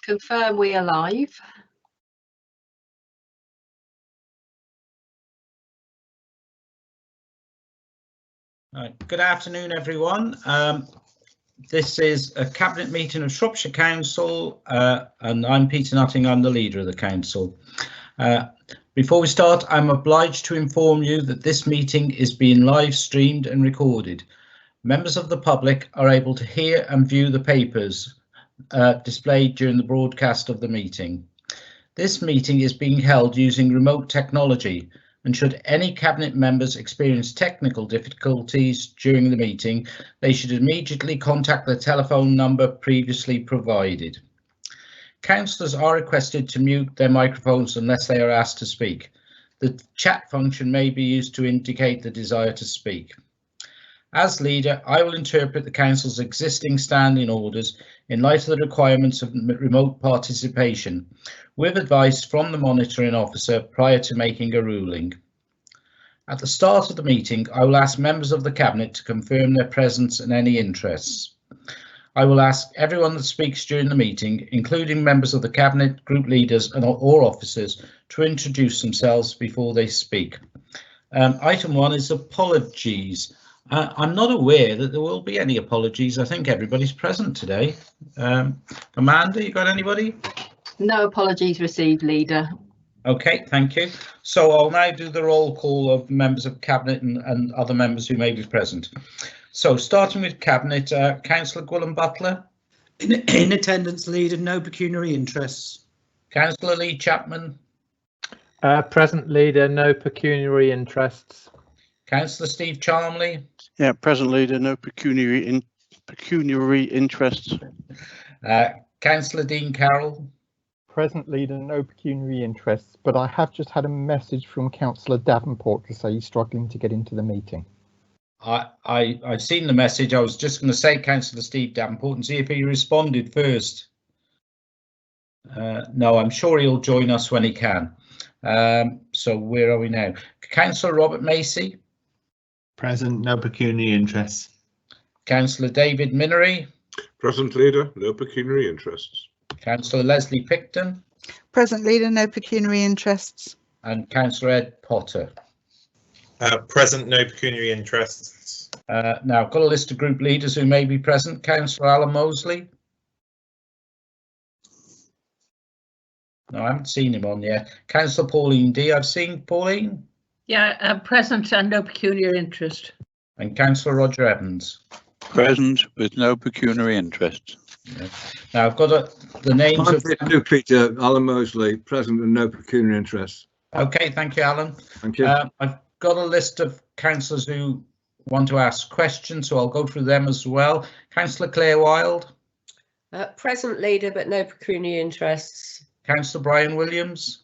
Confirm we are live. Good afternoon, everyone. This is a cabinet meeting of Shropshire Council, and I'm Peter Nutting. I'm the leader of the council. Before we start, I'm obliged to inform you that this meeting is being live streamed and recorded. Members of the public are able to hear and view the papers displayed during the broadcast of the meeting. This meeting is being held using remote technology, and should any cabinet members experience technical difficulties during the meeting, they should immediately contact the telephone number previously provided. Councillors are requested to mute their microphones unless they are asked to speak. The chat function may be used to indicate the desire to speak. As leader, I will interpret the council's existing standing orders in light of the requirements of remote participation, with advice from the monitoring officer prior to making a ruling. At the start of the meeting, I will ask members of the cabinet to confirm their presence and any interests. I will ask everyone that speaks during the meeting, including members of the cabinet, group leaders or officers, to introduce themselves before they speak. Item 1 is apologies. I'm not aware that there will be any apologies. I think everybody's present today. Amanda, you got anybody? No apologies received, leader. OK, thank you. So I'll now do the roll call of members of cabinet and other members who may be present. So starting with cabinet, Councillor Gwilym Butler. In attendance, leader, no pecuniary interests. Councillor Lee Chapman. Present, leader, no pecuniary interests. Councillor Steve Charmley. Yeah, present, leader, no pecuniary interests. Councillor Dean Carroll. Present, leader, no pecuniary interests, but I have just had a message from Councillor Davenport to say he's struggling to get into the meeting. I've seen the message. I was just going to say Councillor Steve Davenport and see if he responded first. No, I'm sure he'll join us when he can. So where are we now? Councillor Robert Macy. Present, no pecuniary interests. Councillor David Minery. Present, leader, no pecuniary interests. Councillor Leslie Picton. Present, leader, no pecuniary interests. And Councillor Ed Potter. Present, no pecuniary interests. Now I've got a list of group leaders who may be present. Councillor Alan Mosley. No, I haven't seen him on yet. Councillor Pauline D. I've seen Pauline. Yeah, present and no pecuniary interest. And Councillor Roger Evans. Present with no pecuniary interest. Yeah. Now I've got the names of Peter, Alan Mosley, present and no pecuniary interest. OK, thank you, Alan. Thank you. I've got a list of councillors who want to ask questions, so I'll go through them as well. Councillor Claire Wild. Present, leader, but no pecuniary interests. Councillor Brian Williams.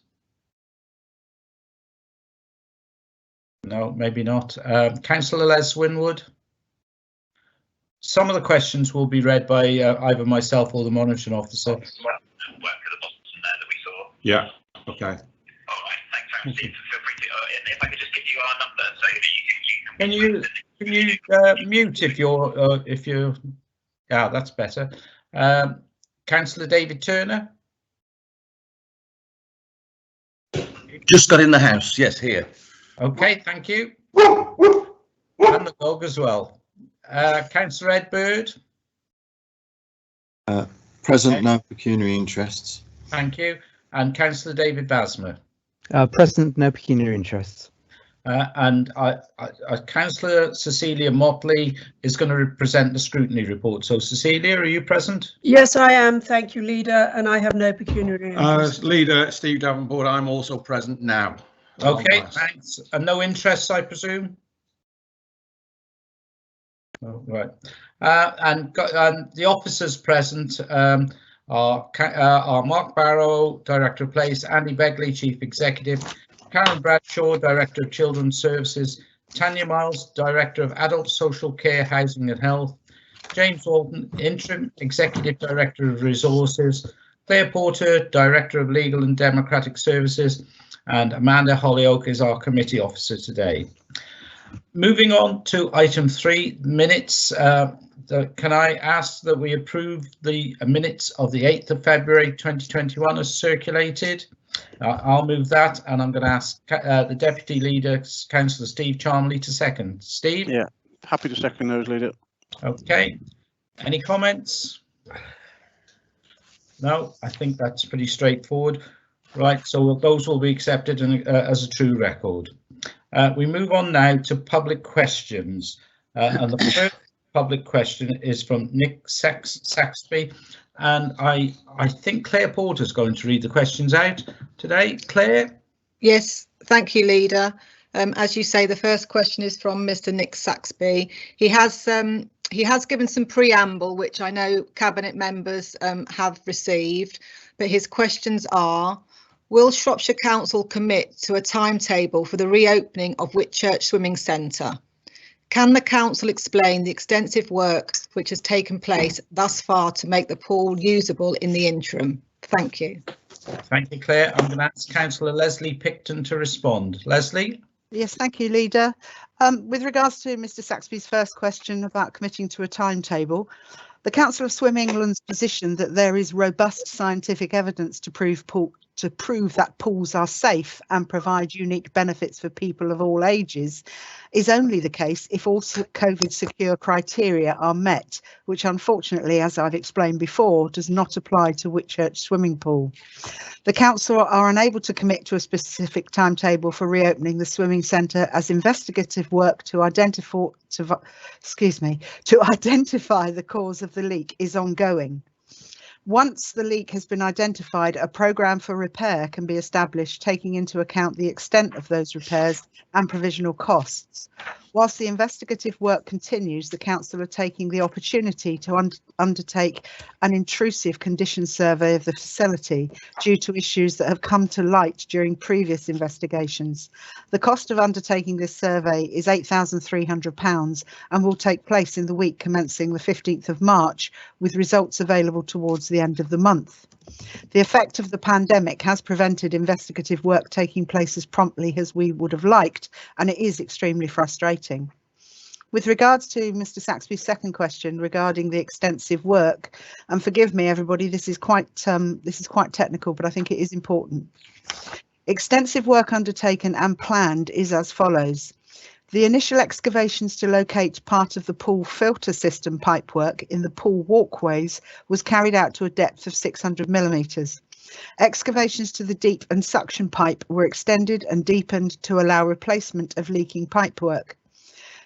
No, maybe not. Councillor Les Winwood. Some of the questions will be read by either myself or the monitoring officer. Yeah. Okay. All right. Thanks, Steve. Feel free to. If I could just give you our number so that you can you mute if you're yeah, that's better. Councillor David Turner. Just got in the house. Yes, here. OK, thank you. And the dog as well. Councillor Ed Bird. Present, no pecuniary interests. Thank you. And Councillor David Basmer. Present, no pecuniary interests. And Councillor Cecilia Motley is going to present the scrutiny report. So Cecilia, are you present? Yes, I am. Thank you, leader. And I have no pecuniary interest. Leader Steve Davenport, I'm also present now. OK, thanks. And no interests, I presume? Oh, right. And the officers present are Mark Barrow, Director of Place, Andy Begley, Chief Executive, Karen Bradshaw, Director of Children's Services, Tanya Miles, Director of Adult Social Care, Housing and Health, James Walton, Interim Executive Director of Resources, Claire Porter, Director of Legal and Democratic Services, and Amanda Hollyoak is our committee officer today. Moving on to item 3, minutes. Can I ask that we approve the minutes of the 8th of February 2021 as circulated? I'll move that, and I'm going to ask the Deputy Leader, Councillor Steve Charmley, to second. Steve? Yeah, happy to second those, Leader. Okay. Any comments? No, I think that's pretty straightforward. Right, so those will be accepted as a true record. We move on now to public questions. And the first public question is from Nick Saxby. And I think Claire Porter's going to read the questions out today. Claire? Yes, thank you, Leader. As you say, the first question is from Mr. Nick Saxby. He has given some preamble, which I know Cabinet members have received, but his questions are: will Shropshire Council commit to a timetable for the reopening of Whitchurch Swimming Centre? Can the council explain the extensive work which has taken place thus far to make the pool usable in the interim? Thank you. Thank you, Claire. I'm going to ask Councillor Leslie Picton to respond. Leslie? Yes, thank you, Leader. With regards to Mr. Saxby's first question about committing to a timetable, the Council of Swim England's position that there is robust scientific evidence to prove that pools are safe and provide unique benefits for people of all ages is only the case if all COVID secure criteria are met, which unfortunately, as I've explained before, does not apply to Whitchurch swimming pool. The council are unable to commit to a specific timetable for reopening the swimming centre, as investigative work to identify the cause of the leak is ongoing. Once the leak has been identified, a programme for repair can be established, taking into account the extent of those repairs and provisional costs. Whilst the investigative work continues, the council are taking the opportunity to undertake an intrusive condition survey of the facility due to issues that have come to light during previous investigations. The cost of undertaking this survey is £8,300 and will take place in the week commencing the 15th of March, with results available towards the end of the month. The effect of the pandemic has prevented investigative work taking place as promptly as we would have liked, and it is extremely frustrating. With regards to Mr. Saxby's second question regarding the extensive work, and forgive me everybody, this is quite technical, but I think it is important. Extensive work undertaken and planned is as follows. The initial excavations to locate part of the pool filter system pipework in the pool walkways was carried out to a depth of 600 millimetres. Excavations to the deep and suction pipe were extended and deepened to allow replacement of leaking pipework.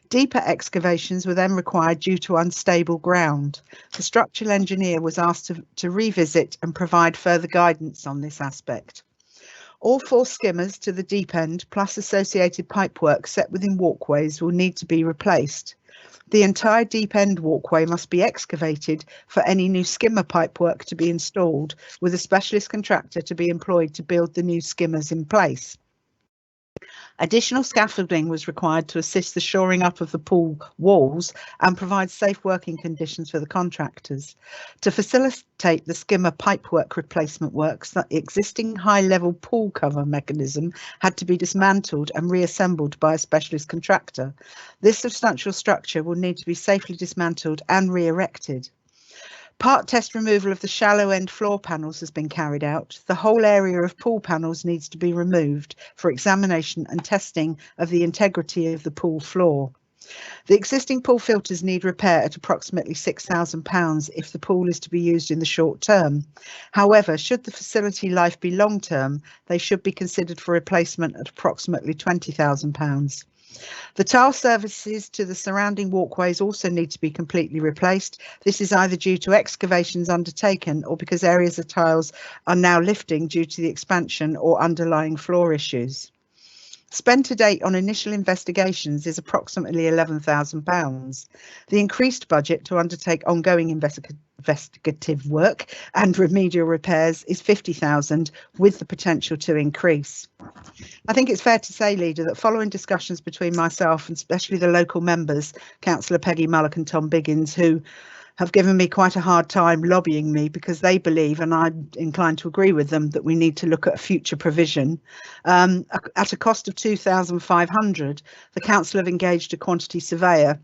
Deeper excavations were then required due to unstable ground. The structural engineer was asked to revisit and provide further guidance on this aspect. All 4 skimmers to the deep end, plus associated pipework set within walkways, will need to be replaced. The entire deep end walkway must be excavated for any new skimmer pipework to be installed, with a specialist contractor to be employed to build the new skimmers in place. Additional scaffolding was required to assist the shoring up of the pool walls and provide safe working conditions for the contractors. To facilitate the skimmer pipework replacement works, the existing high-level pool cover mechanism had to be dismantled and reassembled by a specialist contractor. This substantial structure will need to be safely dismantled and re-erected. Part test removal of the shallow end floor panels has been carried out. The whole area of pool panels needs to be removed for examination and testing of the integrity of the pool floor. The existing pool filters need repair at approximately £6,000 if the pool is to be used in the short term. However, should the facility life be long term, they should be considered for replacement at approximately £20,000. The tile surfaces to the surrounding walkways also need to be completely replaced. This is either due to excavations undertaken or because areas of tiles are now lifting due to the expansion or underlying floor issues. Spent to date on initial investigations is approximately £11,000. The increased budget to undertake ongoing investigative work and remedial repairs is £50,000, with the potential to increase. I think it's fair to say, Leader, that following discussions between myself and especially the local members, Councillor Peggy Mullock and Tom Biggins, who have given me quite a hard time lobbying me because they believe, and I'm inclined to agree with them, that we need to look at a future provision. At a cost of £2,500, the council have engaged a quantity surveyor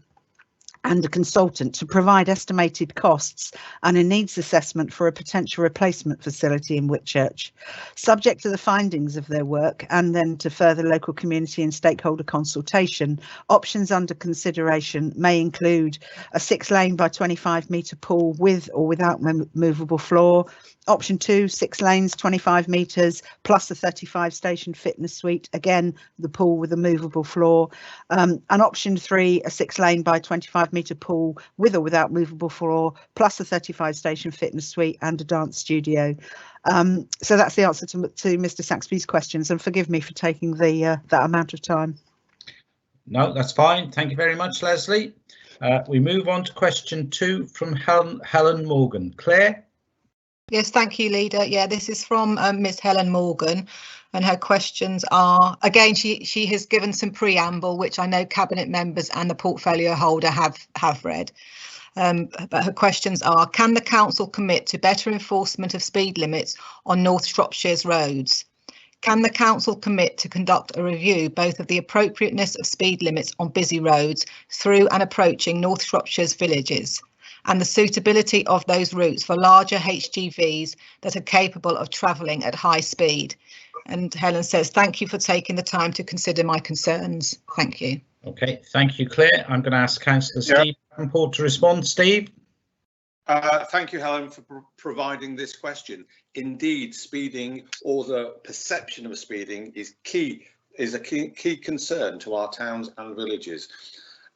and a consultant to provide estimated costs and a needs assessment for a potential replacement facility in Whitchurch. Subject to the findings of their work and then to further local community and stakeholder consultation, options under consideration may include a 6-lane by 25-metre pool with or without movable floor. Option 2, 6 lanes, 25 metres plus a 35 station fitness suite, again the pool with a movable floor. And option 3, a 6-lane by 25-metre pool with or without movable floor plus a 35 station fitness suite and a dance studio. So that's the answer to Mr. Saxby's questions, and forgive me for taking the that amount of time. No, that's fine. Thank you very much, Leslie. We move on to question 2 from Helen Morgan. Claire? Yes, thank you, Leader. Yeah, this is from Ms. Helen Morgan, and her questions are, again, she has given some preamble, which I know Cabinet members and the portfolio holder have read. But her questions are, can the council commit to better enforcement of speed limits on North Shropshire's roads? Can the council commit to conduct a review both of the appropriateness of speed limits on busy roads through and approaching North Shropshire's villages, and the suitability of those routes for larger HGVs that are capable of travelling at high speed? And Helen says, thank you for taking the time to consider my concerns. Thank you. OK, thank you, Claire. I'm going to ask Councillor Steve Davenport to respond. Steve? Thank you, Helen, for providing this question. Indeed, speeding, or the perception of speeding, is a key concern to our towns and villages,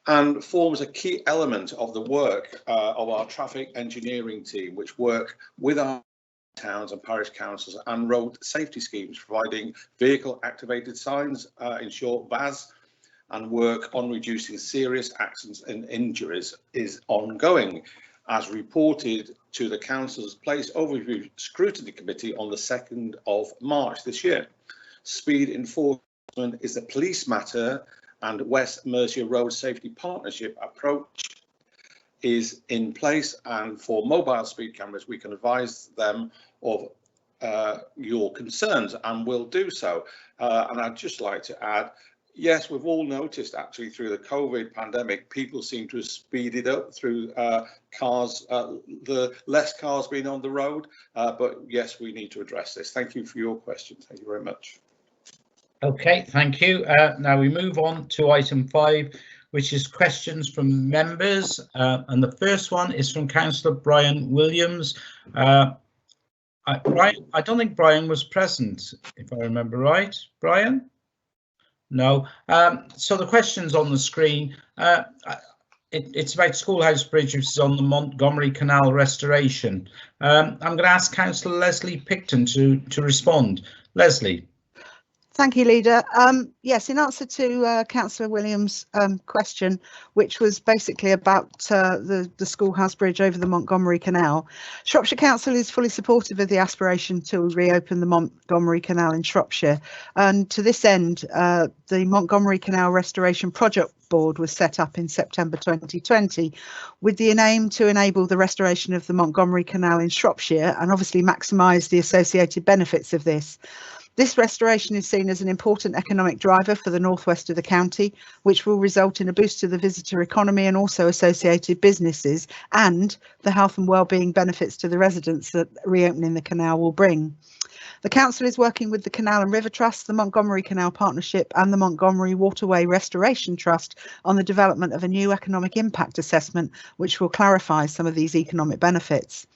and forms a key element of the work of our traffic engineering team, which work with our towns and parish councils and road safety schemes, providing vehicle activated signs, in short VAS, and work on reducing serious accidents and injuries is ongoing, as reported to the Council's Place Overview Scrutiny Committee on the 2nd of March this year. Speed enforcement is a police matter, and West Mercia Road Safety Partnership approach is in place, and for mobile speed cameras we can advise them of your concerns and will do so. And I'd just like to add, yes, we've all noticed actually through the COVID pandemic, people seem to have speeded up through cars, the less cars being on the road. But yes, we need to address this. Thank you for your question. Thank you very much. OK, thank you. Now we move on to item 5, which is questions from members. And the first one is from Councillor Brian Williams. Brian, I don't think Brian was present, if I remember right. Brian? No. So the question's on the screen. It's about Schoolhouse Bridge, which is on the Montgomery Canal restoration. I'm going to ask Councillor Leslie Picton to respond. Leslie. Thank you, Leader. Yes, in answer to Councillor Williams' question, which was basically about the Schoolhouse Bridge over the Montgomery Canal, Shropshire Council is fully supportive of the aspiration to reopen the Montgomery Canal in Shropshire. And to this end, the Montgomery Canal Restoration Project Board was set up in September 2020 with the aim to enable the restoration of the Montgomery Canal in Shropshire and obviously maximise the associated benefits of this. This restoration is seen as an important economic driver for the northwest of the county, which will result in a boost to the visitor economy and also associated businesses, and the health and wellbeing benefits to the residents that reopening the canal will bring. The council is working with the Canal and River Trust, the Montgomery Canal Partnership and the Montgomery Waterway Restoration Trust on the development of a new economic impact assessment, which will clarify some of these economic benefits.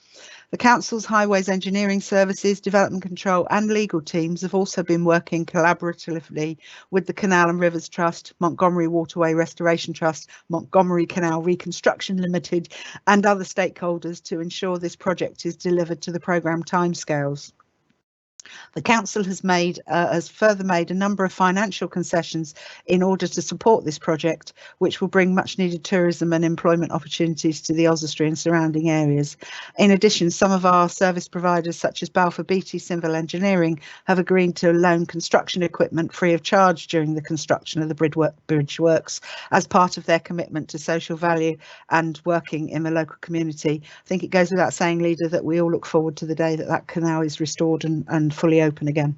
The Council's Highways Engineering Services, Development Control and legal teams have also been working collaboratively with the Canal and Rivers Trust, Montgomery Waterway Restoration Trust, Montgomery Canal Reconstruction Limited and other stakeholders to ensure this project is delivered to the programme timescales. The council has further made a number of financial concessions in order to support this project, which will bring much needed tourism and employment opportunities to the Oswestry and surrounding areas. In addition, some of our service providers such as Balfour Beatty Civil Engineering have agreed to loan construction equipment free of charge during the construction of the bridge works as part of their commitment to social value and working in the local community. I think it goes without saying, Leader, that we all look forward to the day that that canal is restored and fully open again.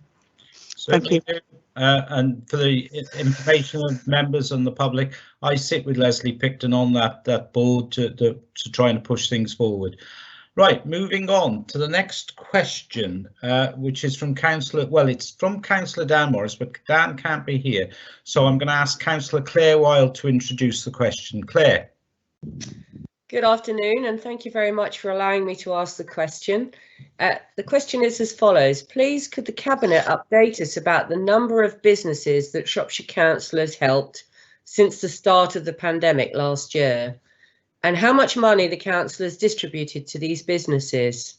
Certainly do. And for the information of members and the public, I sit with Leslie Picton on that board to try and push things forward. Right, moving on to the next question, which is from Councillor, well, it's from Councillor Dan Morris, but Dan can't be here. So I'm going to ask Councillor Claire Wilde to introduce the question. Claire. Good afternoon, and thank you very much for allowing me to ask the question. The question is as follows. Please, could the Cabinet update us about the number of businesses that Shropshire Council has helped since the start of the pandemic last year, and how much money the Council has distributed to these businesses?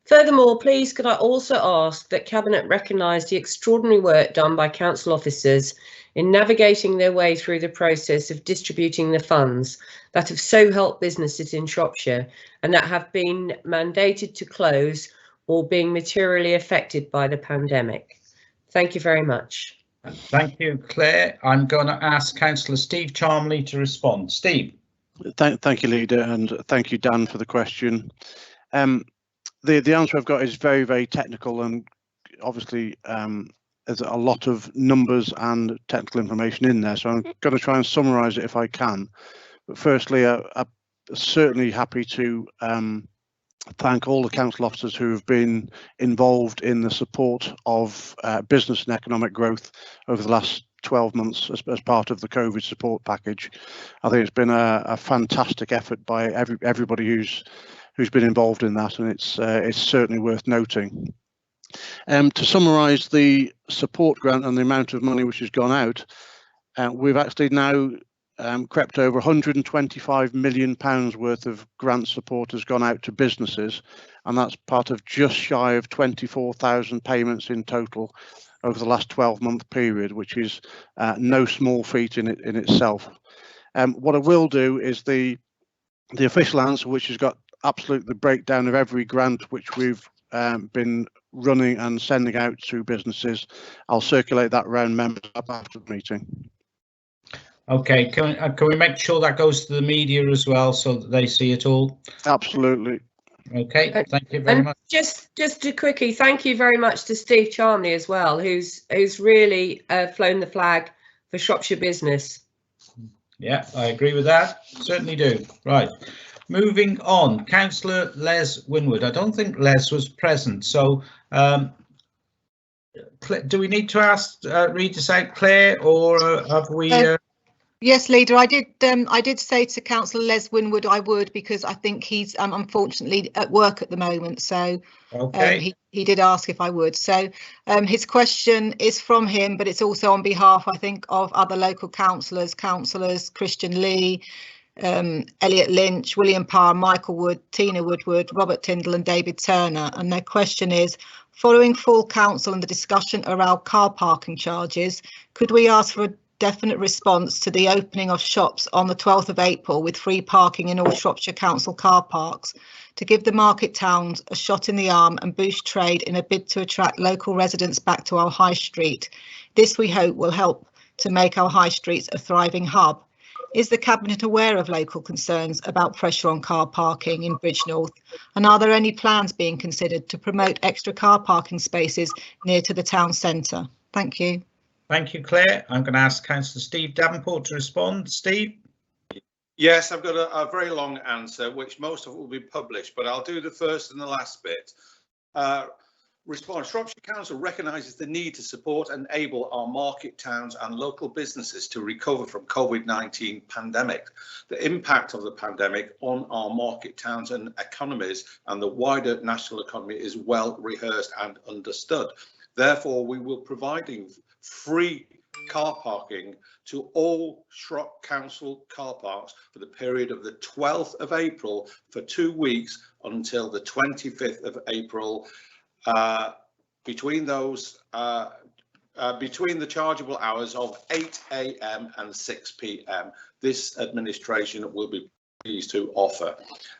Furthermore, please, could I also ask that Cabinet recognise the extraordinary work done by Council officers in navigating their way through the process of distributing the funds that have so helped businesses in Shropshire and that have been mandated to close or being materially affected by the pandemic. Thank you very much. Thank you, Claire. I'm going to ask Councillor Steve Charmley to respond. Steve. Thank you, Leader, and thank you, Dan, for the question. The answer I've got is very, very technical, and obviously there's a lot of numbers and technical information in there, so I'm going to try and summarise it if I can. But firstly, I'm certainly happy to thank all the council officers who have been involved in the support of business and economic growth over the last 12 months as part of the COVID support package. I think it's been a fantastic effort by everybody who's been involved in that, and it's certainly worth noting. To summarise the support grant and the amount of money which has gone out, we've actually now crept over £125 million worth of grant support has gone out to businesses, and that's part of just shy of 24,000 payments in total over the last 12-month period, which is no small feat in itself. What I will do is the official answer, which has got absolutely the breakdown of every grant which we've been running and sending out to businesses. I'll circulate that around members up after the meeting. Okay, can we make sure that goes to the media as well so that they see it all? Absolutely. Okay, thank you very much. Just to quickly, thank you very much to Steve Charmley as well, who's really flown the flag for Shropshire business. Yeah, I agree with that. Certainly do. Right. Moving on, Councillor Les Winwood. I don't think Les was present, so do we need to read this out, Claire, or have we? Yes, Leader. I did say to Councillor Les Winwood I would, because I think he's unfortunately at work at the moment. So okay. He did ask if I would. So his question is from him, but it's also on behalf, I think, of other local councillors, Christian Lee, Elliot Lynch, William Parr, Michael Wood, Tina Woodward, Robert Tyndall and David Turner. And their question is, following full council and the discussion around car parking charges, could we ask for a definite response to the opening of shops on the 12th of April with free parking in all Shropshire Council car parks to give the market towns a shot in the arm and boost trade in a bid to attract local residents back to our high street? This, we hope, will help to make our high streets a thriving hub. Is the Cabinet aware of local concerns about pressure on car parking in Bridgnorth, and are there any plans being considered to promote extra car parking spaces near to the town centre? Thank you. Thank you, Claire. I'm going to ask Councillor Steve Davenport to respond. Steve? Yes, I've got a very long answer, which most of it will be published, but I'll do the first and the last bit. Response. Shropshire Council recognises the need to support and enable our market towns and local businesses to recover from COVID-19 pandemic. The impact of the pandemic on our market towns and economies and the wider national economy is well rehearsed and understood. Therefore, we will be providing free car parking to all Shropshire Council car parks for the period of the 12th of April for 2 weeks until the 25th of April. Between the chargeable hours of 8 AM and 6 PM, this administration will be pleased to offer.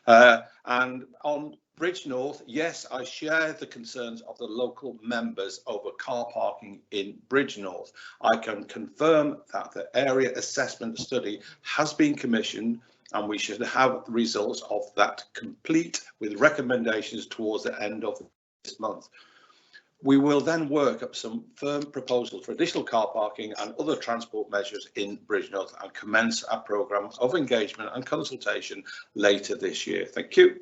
And on Bridgnorth, yes, I share the concerns of the local members over car parking in Bridgnorth. I can confirm that the area assessment study has been commissioned, and we should have the results of that complete with recommendations towards the end of this month. We will then work up some firm proposals for additional car parking and other transport measures in Bridgnorth and commence our programme of engagement and consultation later this year. Thank you.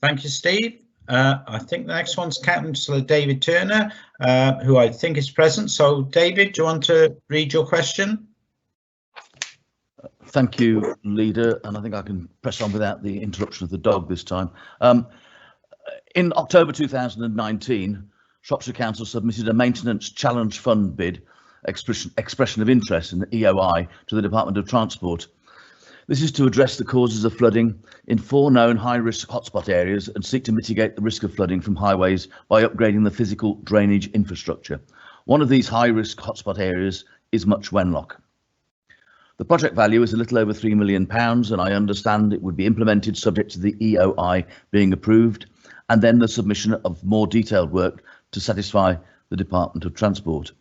Thank you, Steve. I think the next one's Councillor David Turner, who I think is present. So, David, do you want to read your question? Thank you, Leader, and I think I can press on without the interruption of the dog this time. In October 2019, Shropshire Council submitted a Maintenance Challenge Fund bid, expression of interest in the EOI, to the Department of Transport. This is to address the causes of flooding in 4 known high-risk hotspot areas and seek to mitigate the risk of flooding from highways by upgrading the physical drainage infrastructure. One of these high-risk hotspot areas is Much Wenlock. The project value is a little over £3 million, and I understand it would be implemented subject to the EOI being approved, and then the submission of more detailed work to satisfy the Department of Transport.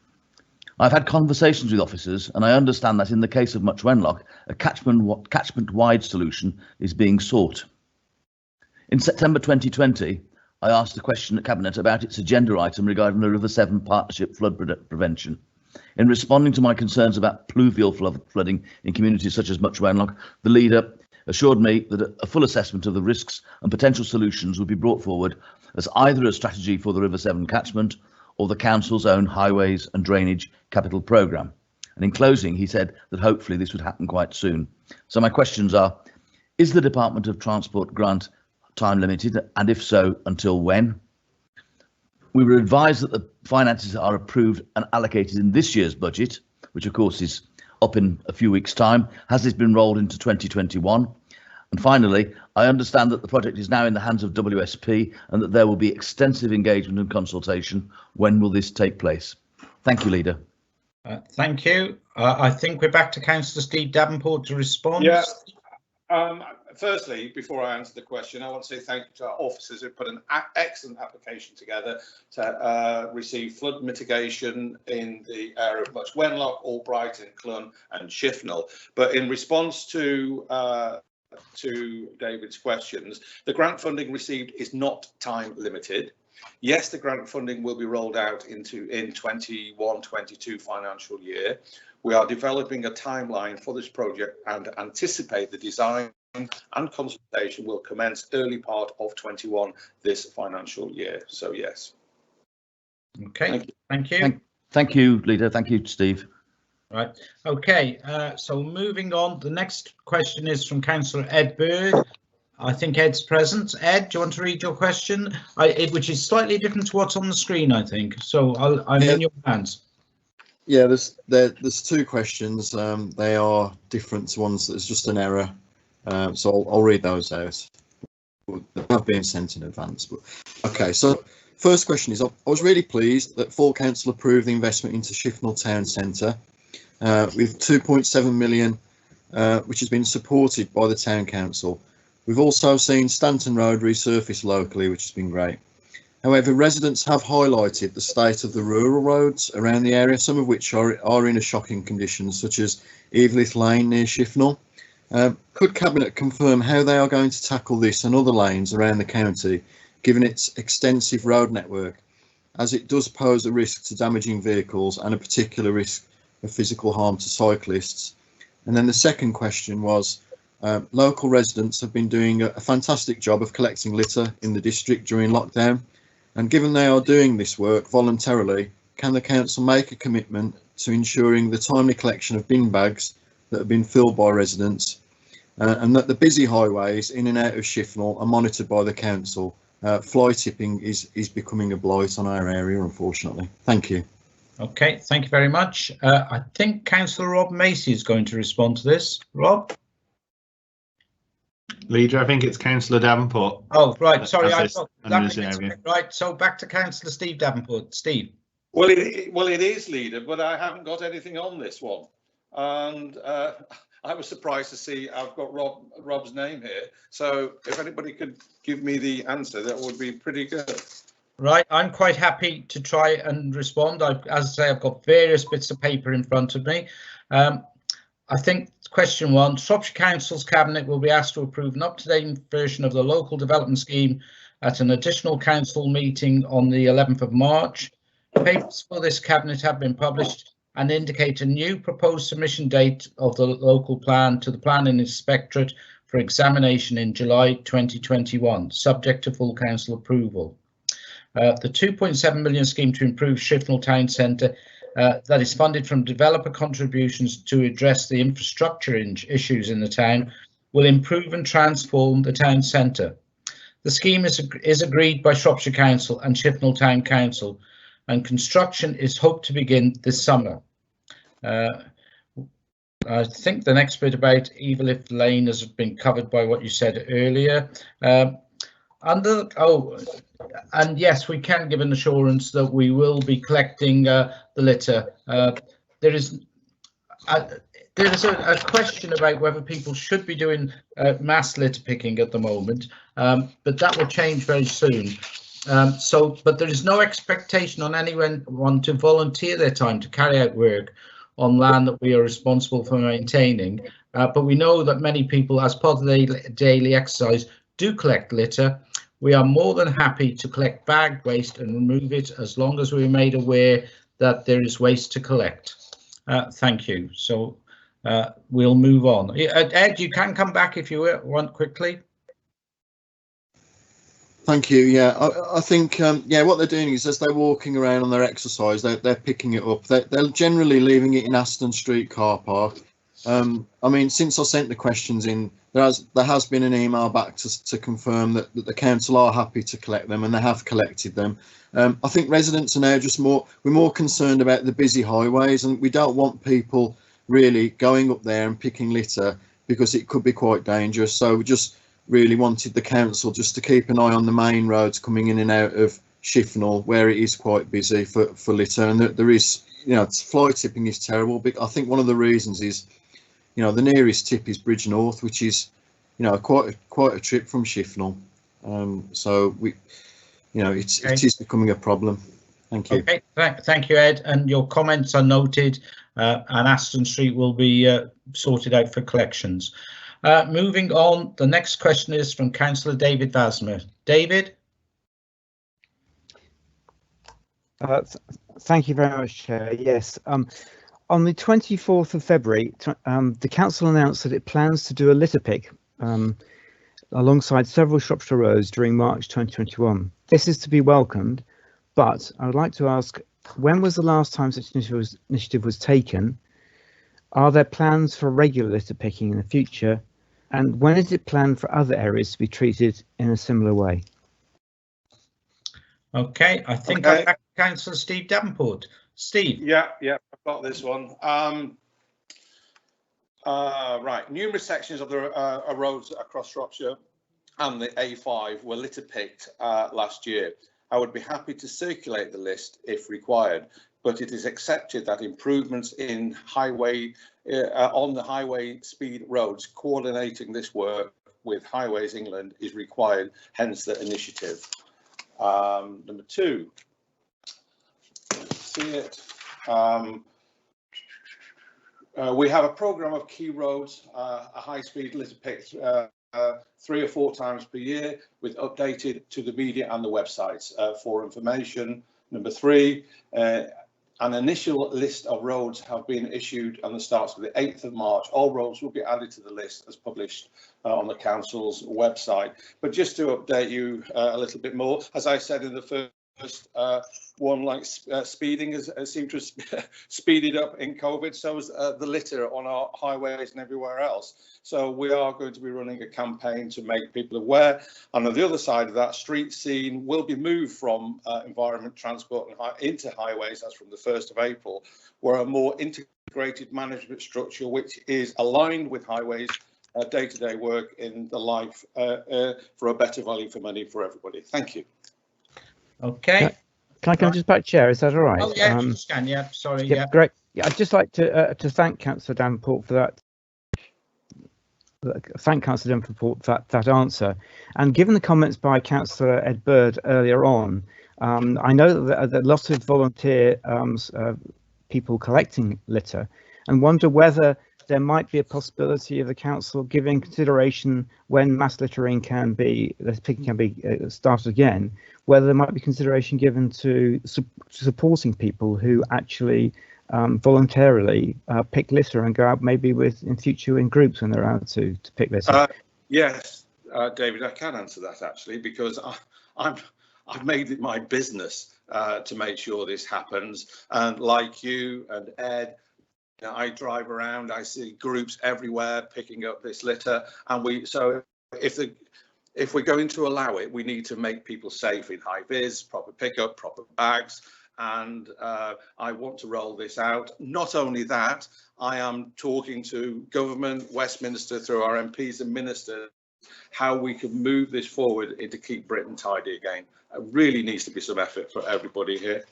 I've had conversations with officers, and I understand that in the case of Much Wenlock, a catchment-wide solution is being sought. In September 2020, I asked the question at Cabinet about its agenda item regarding the River Severn Partnership flood prevention. In responding to my concerns about pluvial flooding in communities such as Much Wenlock, the Leader assured me that a full assessment of the risks and potential solutions would be brought forward as either a strategy for the River Severn catchment or the Council's own Highways and Drainage Capital Programme. And in closing, he said that hopefully this would happen quite soon. So my questions are, is the Department of Transport grant time limited, and if so, until when? We were advised that the finances are approved and allocated in this year's budget, which of course is up in a few weeks' time. Has this been rolled into 2021? And finally, I understand that the project is now in the hands of WSP and that there will be extensive engagement and consultation. When will this take place? Thank you, Leader. Thank you. I think we're back to Councillor Steve Davenport to respond. Yeah. Firstly, before I answer the question, I want to say thank you to our officers who put an excellent application together to receive flood mitigation in the area of Much Wenlock, Albrighton, Clun and Shifnal. But in response to David's questions, the grant funding received is not time limited. Yes, the grant funding will be rolled out in 21-22 financial year. We are developing a timeline for this project and anticipate the design and consultation will commence early part of 21 this financial year. So yes. Okay, thank you. Thank you, Leader. Thank you, Steve. Right. Okay. So moving on, the next question is from Councillor Ed Bird. I think Ed's present. Ed, do you want to read your question? Which is slightly different to what's on the screen, I think. So I'm in your hands. Yeah, there's 2 questions. They are different ones. There's just an error. So I'll read those out. They have been sent in advance. But okay, so first question is, I was really pleased that full council approved the investment into Shifnal Town Centre with 2.7 million, which has been supported by the Town Council. We've also seen Stanton Road resurfaced locally, which has been great. However, residents have highlighted the state of the rural roads around the area, some of which are in a shocking condition, such as Evelith Lane near Shifnal. Could Cabinet confirm how they are going to tackle this and other lanes around the county, given its extensive road network, as it does pose a risk to damaging vehicles and a particular risk of physical harm to cyclists? And then the second question was, local residents have been doing a fantastic job of collecting litter in the district during lockdown, and given they are doing this work voluntarily, can the council make a commitment to ensuring the timely collection of bin bags that have been filled by residents, and that the busy highways in and out of Shifnal are monitored by the council? Fly tipping is becoming a blight on our area, unfortunately. Thank you. Okay, thank you very much. I think Councillor Rob Macy is going to respond to this. Rob? Leader, I think it's Councillor Davenport. Oh, right. Sorry, I thought that right. So back to Councillor Steve Davenport. Steve. Well, it is, Leader, but I haven't got anything on this one, and I was surprised to see I've got Rob's name here. So if anybody could give me the answer, that would be pretty good. Right, I'm quite happy to try and respond. As I say, I've got various bits of paper in front of me. I think question 1, Shropshire Council's Cabinet will be asked to approve an up-to-date version of the local development scheme at an additional council meeting on the 11th of March. Papers for this cabinet have been published and indicate a new proposed submission date of the local plan to the Planning Inspectorate for examination in July 2021, subject to full council approval. The 2.7 million scheme to improve Shifnal Town Centre that is funded from developer contributions to address the infrastructure issues in the town will improve and transform the town centre. The scheme is agreed by Shropshire Council and Shifnal Town Council, and construction is hoped to begin this summer. I think the next bit about Evelyn Lane has been covered by what you said earlier. And yes, we can give an assurance that we will be collecting the litter. There is a question about whether people should be doing mass litter picking at the moment, but that will change very soon. But there is no expectation on anyone to volunteer their time to carry out work on land that we are responsible for maintaining. But we know that many people, as part of their daily exercise, do collect litter. We are more than happy to collect bagged waste and remove it as long as we're made aware that there is waste to collect. Thank you. So we'll move on. Ed, you can come back if you want quickly. Thank you. Yeah, I think yeah, what they're doing is as they're walking around on their exercise, they're picking it up. They're generally leaving it in Aston Street car park. I mean, since I sent the questions in, there has been an email back to confirm that the council are happy to collect them, and they have collected them. I think residents are now we're more concerned about the busy highways, and we don't want people really going up there and picking litter because it could be quite dangerous. So we just really wanted the council just to keep an eye on the main roads coming in and out of Shifnal, where it is quite busy for litter, and there is, you know, fly tipping is terrible. But I think one of the reasons is, you know, the nearest tip is Bridge North, which is, you know, quite a trip from Shifnal. So we, you know, it is becoming a problem. Thank you. Okay, thank you, Ed, and your comments are noted, and Aston Street will be sorted out for collections. Moving on, the next question is from Councillor David Vasmer. David? Thank you very much, Chair. Yes, on the 24th of February, the council announced that it plans to do a litter pick alongside several Shropshire roads during March 2021. This is to be welcomed, but I would like to ask, when was the last time such initiative was taken? Are there plans for regular litter picking in the future? And when is it planned for other areas to be treated in a similar way? Okay, I think I'm back to Councillor Steve Davenport. Steve. Yeah, I've got this one. Right, numerous sections of the roads across Shropshire and the A5 were litter picked last year. I would be happy to circulate the list if required, but it is accepted that improvements in on the highway speed roads, coordinating this work with Highways England is required, hence the initiative. Number two, see it. We have a programme of key roads, a high-speed litter pick 3 or 4 times per year, with updated to the media and the websites for information. Number 3, an initial list of roads have been issued and the starts with the 8th of March. All roads will be added to the list as published on the council's website. But just to update you a little bit more, as I said in the first one, like speeding has seemed to have speeded up in COVID, so is the litter on our highways and everywhere else. So we are going to be running a campaign to make people aware. And on the other side of that, street scene will be moved from environment, transport and into highways as from the 1st of April, where a more integrated management structure, which is aligned with highways day-to-day work in the life for a better value for money for everybody. Thank you. Okay. Can I come just back, Chair? Is that all right? Oh yeah, you can. Yeah, sorry. Yeah, great. Yeah, I'd just like to thank Councillor Davenport for that. Thank Councillor Davenport for that answer. And given the comments by Councillor Ed Bird earlier on, I know that lots of volunteer people collecting litter, and wonder whether there might be a possibility of the council giving consideration when mass littering can be started again, whether there might be consideration given to supporting people who actually voluntarily pick litter and go out maybe in future in groups when they're out to pick litter. Yes, David, I can answer that actually, because I've made it my business to make sure this happens. And like you and Ed, I drive around, I see groups everywhere picking up this litter, and so if we're going to allow it, we need to make people safe in high vis, proper pickup, proper bags, and I want to roll this out. Not only that, I am talking to government, Westminster, through our MPs and ministers, how we can move this forward and to keep Britain tidy again. It really needs to be some effort for everybody here.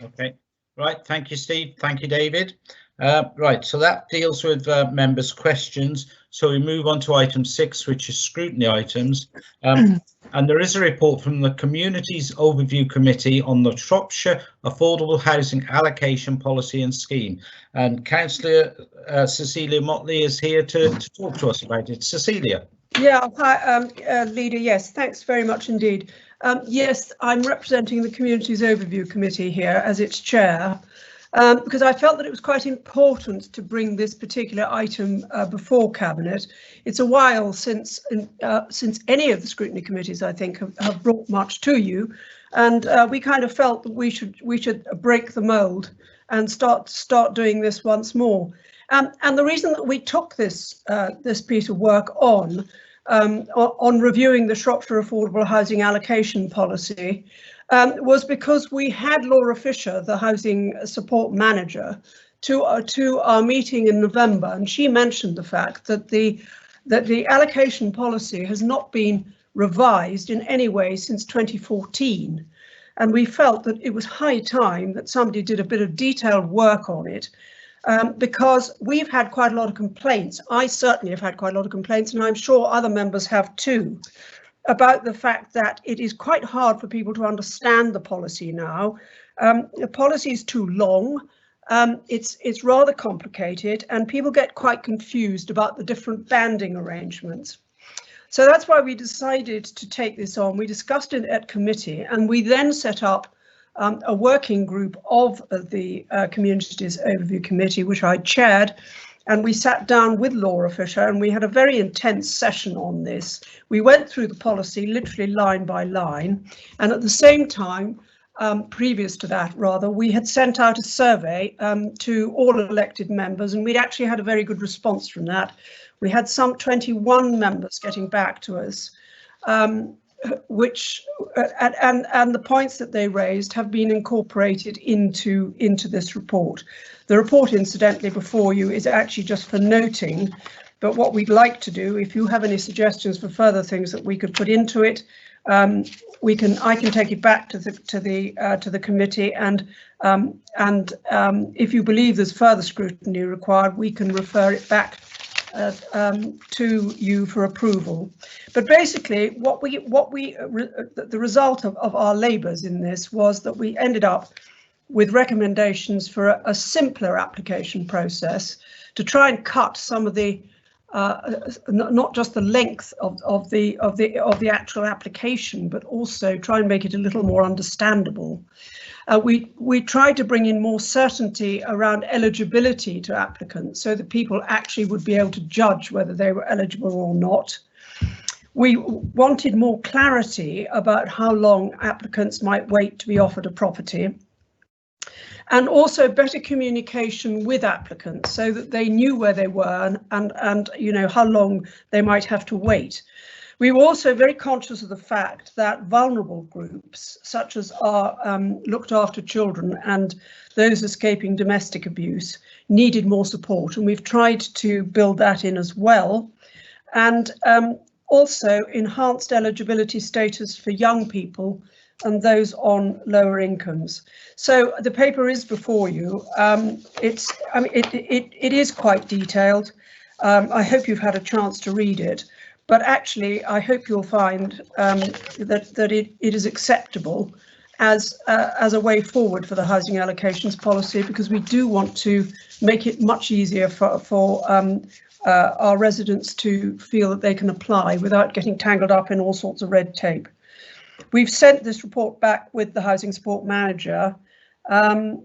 Okay, right, thank you, Steve. Thank you, David. Right, so that deals with members' questions. So we move on to item 6, which is scrutiny items. And there is a report from the Communities Overview Committee on the Shropshire Affordable Housing Allocation Policy and Scheme. And Councillor Cecilia Motley is here to talk to us about it. Cecilia. Yeah, hi, Leader. Yes, thanks very much indeed. Yes, I'm representing the Communities Overview Committee here as its chair, because I felt that it was quite important to bring this particular item before Cabinet. It's a while since any of the scrutiny committees, I think, have brought much to you, and we kind of felt that we should break the mould and start doing this once more. And the reason that we took this piece of work on reviewing the Shropshire Affordable Housing Allocation Policy was because we had Laura Fisher, the Housing Support Manager, to our meeting in November, and she mentioned the fact that the allocation policy has not been revised in any way since 2014, and we felt that it was high time that somebody did a bit of detailed work on it. Because we've had quite a lot of complaints. I certainly have had quite a lot of complaints, and I'm sure other members have too, about the fact that it is quite hard for people to understand the policy now. The policy is too long, it's rather complicated, and people get quite confused about the different banding arrangements. So that's why we decided to take this on. We discussed it at committee, and we then set up a working group of the Communities Overview Committee, which I chaired, and we sat down with Laura Fisher and we had a very intense session on this. We went through the policy literally line by line, and at the same time, previous to that rather, we had sent out a survey to all elected members, and we'd actually had a very good response from that. We had some 21 members getting back to us. Which and the points that they raised have been incorporated into this report. The report, incidentally, before you is actually just for noting, but what we'd like to do, if you have any suggestions for further things that we could put into it, I can take it back to the committee, and if you believe there's further scrutiny required, we can refer it back to you for approval. But basically the result of our labours in this was that we ended up with recommendations for a simpler application process to try and cut some of the not just the length of the actual application, but also try and make it a little more understandable. We tried to bring in more certainty around eligibility to applicants so that people actually would be able to judge whether they were eligible or not. We wanted more clarity about how long applicants might wait to be offered a property, and also better communication with applicants so that they knew where they were and you know how long they might have to wait. We were also very conscious of the fact that vulnerable groups, such as our looked after children and those escaping domestic abuse, needed more support, and we've tried to build that in as well. And also enhanced eligibility status for young people and those on lower incomes. So the paper is before you. It is quite detailed. I hope you've had a chance to read it. But actually, I hope you'll find that it is acceptable, as a way forward for the housing allocations policy, because we do want to make it much easier for our residents to feel that they can apply without getting tangled up in all sorts of red tape. We've sent this report back with the Housing Support Manager, and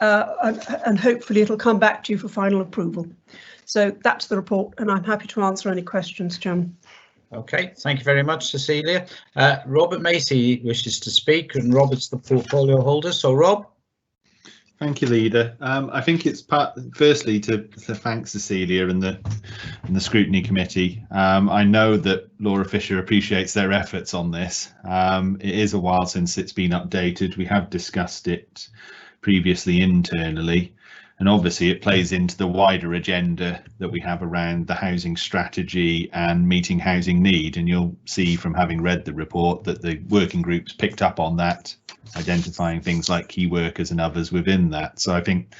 hopefully it'll come back to you for final approval. So that's the report, and I'm happy to answer any questions, Chairman. Okay, thank you very much, Cecilia. Robert Macy wishes to speak, and Robert's the portfolio holder. So, Rob. Thank you, Leader. I think it's firstly to thank Cecilia and the Scrutiny Committee. I know that Laura Fisher appreciates their efforts on this. It is a while since it's been updated. We have discussed it previously internally, and obviously it plays into the wider agenda that we have around the housing strategy and meeting housing need. And you'll see from having read the report that the working groups picked up on that, identifying things like key workers and others within that. So I think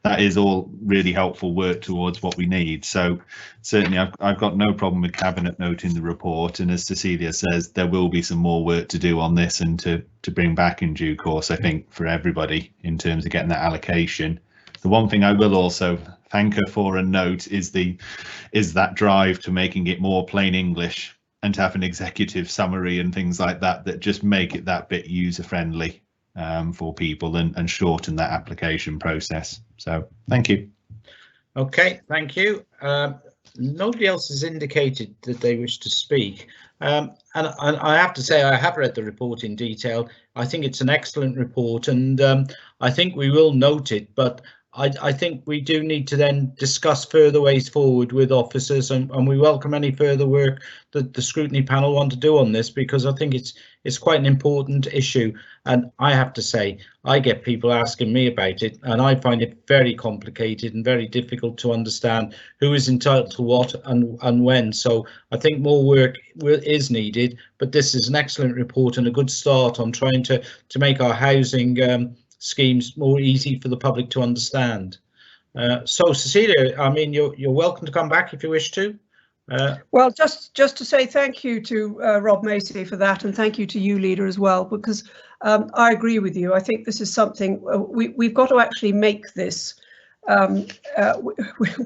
that is all really helpful work towards what we need. So certainly I've got no problem with Cabinet noting the report, and as Cecilia says, there will be some more work to do on this and to bring back in due course, I think, for everybody in terms of getting that allocation. The one thing I will also thank her for and note is that drive to making it more plain English and to have an executive summary and things like that that just make it that bit user friendly for people and shorten that application process. So thank you. Okay, thank you. Nobody else has indicated that they wish to speak. And I have to say I have read the report in detail. I think it's an excellent report, and I think we will note it, but I think we do need to then discuss further ways forward with officers, and we welcome any further work that the scrutiny panel want to do on this, because I think it's quite an important issue. And I have to say, I get people asking me about it, and I find it very complicated and very difficult to understand who is entitled to what and when. So I think more work is needed, but this is an excellent report and a good start on trying to make our housing schemes more easy for the public to understand. So Cecilia, I mean, you're welcome to come back if you wish to. Well, just to say thank you to Rob Macy for that, and thank you to you, Leader, as well, because I agree with you. I think this is something we've got to actually make this.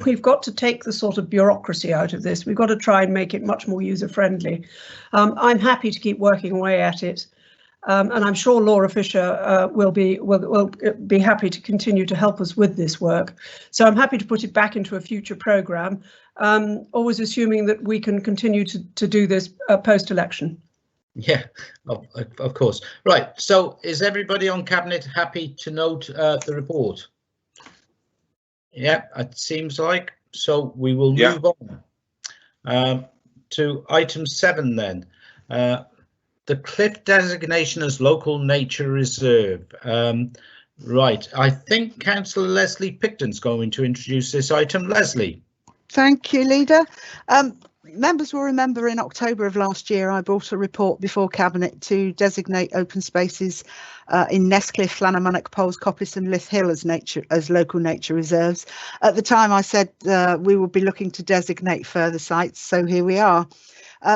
We've got to take the sort of bureaucracy out of this. We've got to try and make it much more user friendly. I'm happy to keep working away at it. And I'm sure Laura Fisher will be happy to continue to help us with this work. So I'm happy to put it back into a future programme, always assuming that we can continue to do this post-election. Yeah, of course. Right, so is everybody on Cabinet happy to note the report? Yeah, it seems like. So we will move on to item 7 then. The cliff designation as local nature reserve. Right, I think Councillor Leslie Picton's going to introduce this item. Leslie. Thank you, Leader. Members will remember in October of last year, I brought a report before Cabinet to designate open spaces in Nestcliff, Llanymynech, Poles, Coppice and Lith Hill as local nature reserves. At the time, I said we will be looking to designate further sites, so here we are.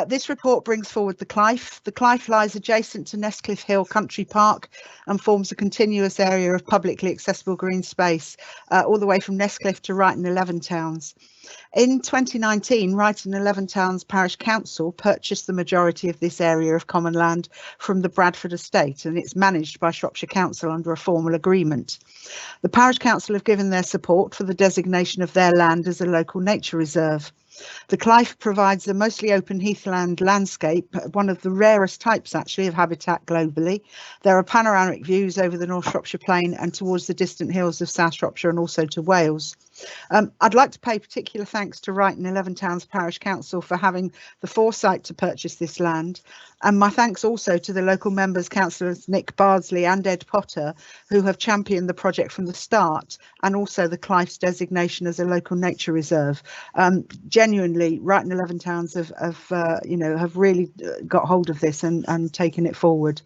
This report brings forward the Clive. The Clive lies adjacent to Nestcliff Hill Country Park and forms a continuous area of publicly accessible green space all the way from Nestcliff to Ryton 11 Towns. In 2019, Ryton 11 Towns Parish Council purchased the majority of this area of common land from the Bradford estate, and it's managed by Shropshire Council under a formal agreement. The Parish Council have given their support for the designation of their land as a local nature reserve. The Clive provides a mostly open heathland landscape, one of the rarest types actually of habitat globally. There are panoramic views over the North Shropshire Plain and towards the distant hills of South Shropshire and also to Wales. I'd like to pay particular thanks to Ryton 11 Towns Parish Council for having the foresight to purchase this land, and my thanks also to the local members, Councillors Nick Bardsley and Ed Potter, who have championed the project from the start, and also the Clive's designation as a local nature reserve. Genuinely, Ryton 11 Towns have really got hold of this and taken it forward.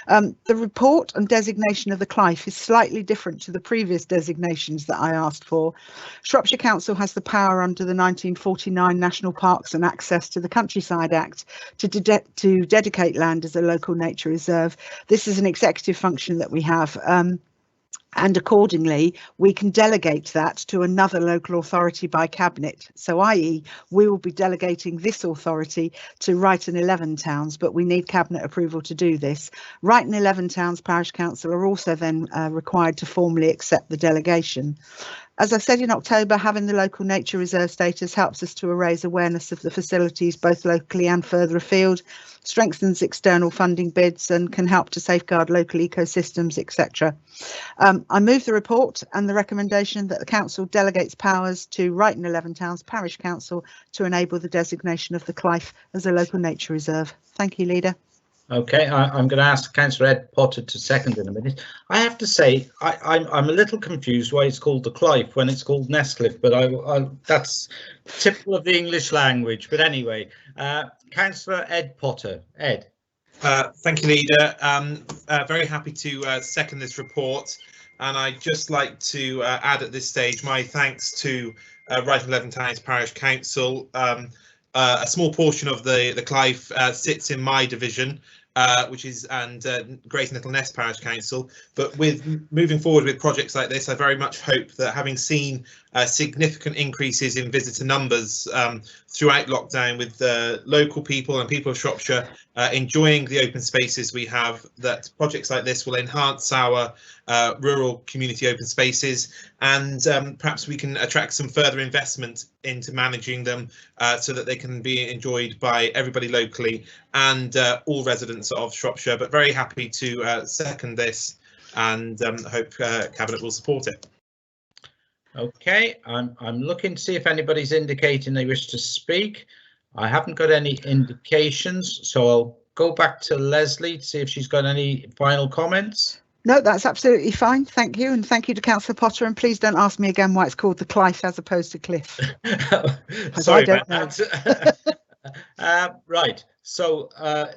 The report and designation of the Clive is slightly different to the previous designations that I asked for. Shropshire Council has the power under the 1949 National Parks and Access to the Countryside Act to dedicate land as a local nature reserve. This is an executive function that we have. And accordingly, we can delegate that to another local authority by cabinet. So, i.e., we will be delegating this authority to Wrighton 11 towns, but we need cabinet approval to do this. Wrighton 11 towns parish council are also then required to formally accept the delegation. As I said in October, having the local nature reserve status helps us to raise awareness of the facilities both locally and further afield, strengthens external funding bids and can help to safeguard local ecosystems, etc. I move the report and the recommendation that the council delegates powers to Wrighton 11 towns parish council to enable the designation of the Clive as a local nature reserve. Thank you, Leader. Okay, I'm going to ask Councillor Ed Potter to second in a minute. I have to say, I'm a little confused why it's called the Clive when it's called Nestcliff, but that's typical of the English language. But anyway, Councillor Ed Potter. Ed. Thank you, Leader. Very happy to second this report, and I'd just like to add at this stage my thanks to Wrighton 11 Towns Parish Council. A small portion of the Clive sits in my division, which is Great Little Ness Parish Council. But with moving forward with projects like this, I very much hope that having seen significant increases in visitor numbers throughout lockdown, with local people and people of Shropshire enjoying the open spaces we have, that projects like this will enhance our rural community open spaces, and perhaps we can attract some further investment into managing them so that they can be enjoyed by everybody locally and all residents of Shropshire. But very happy to second this, and hope Cabinet will support it. Okay, I'm looking to see if anybody's indicating they wish to speak. I haven't got any indications, so I'll go back to Leslie to see if she's got any final comments. No, that's absolutely fine. Thank you. And thank you to Councillor Potter. And please don't ask me again why it's called the Clive as opposed to Cliff. Sorry about that. Right, so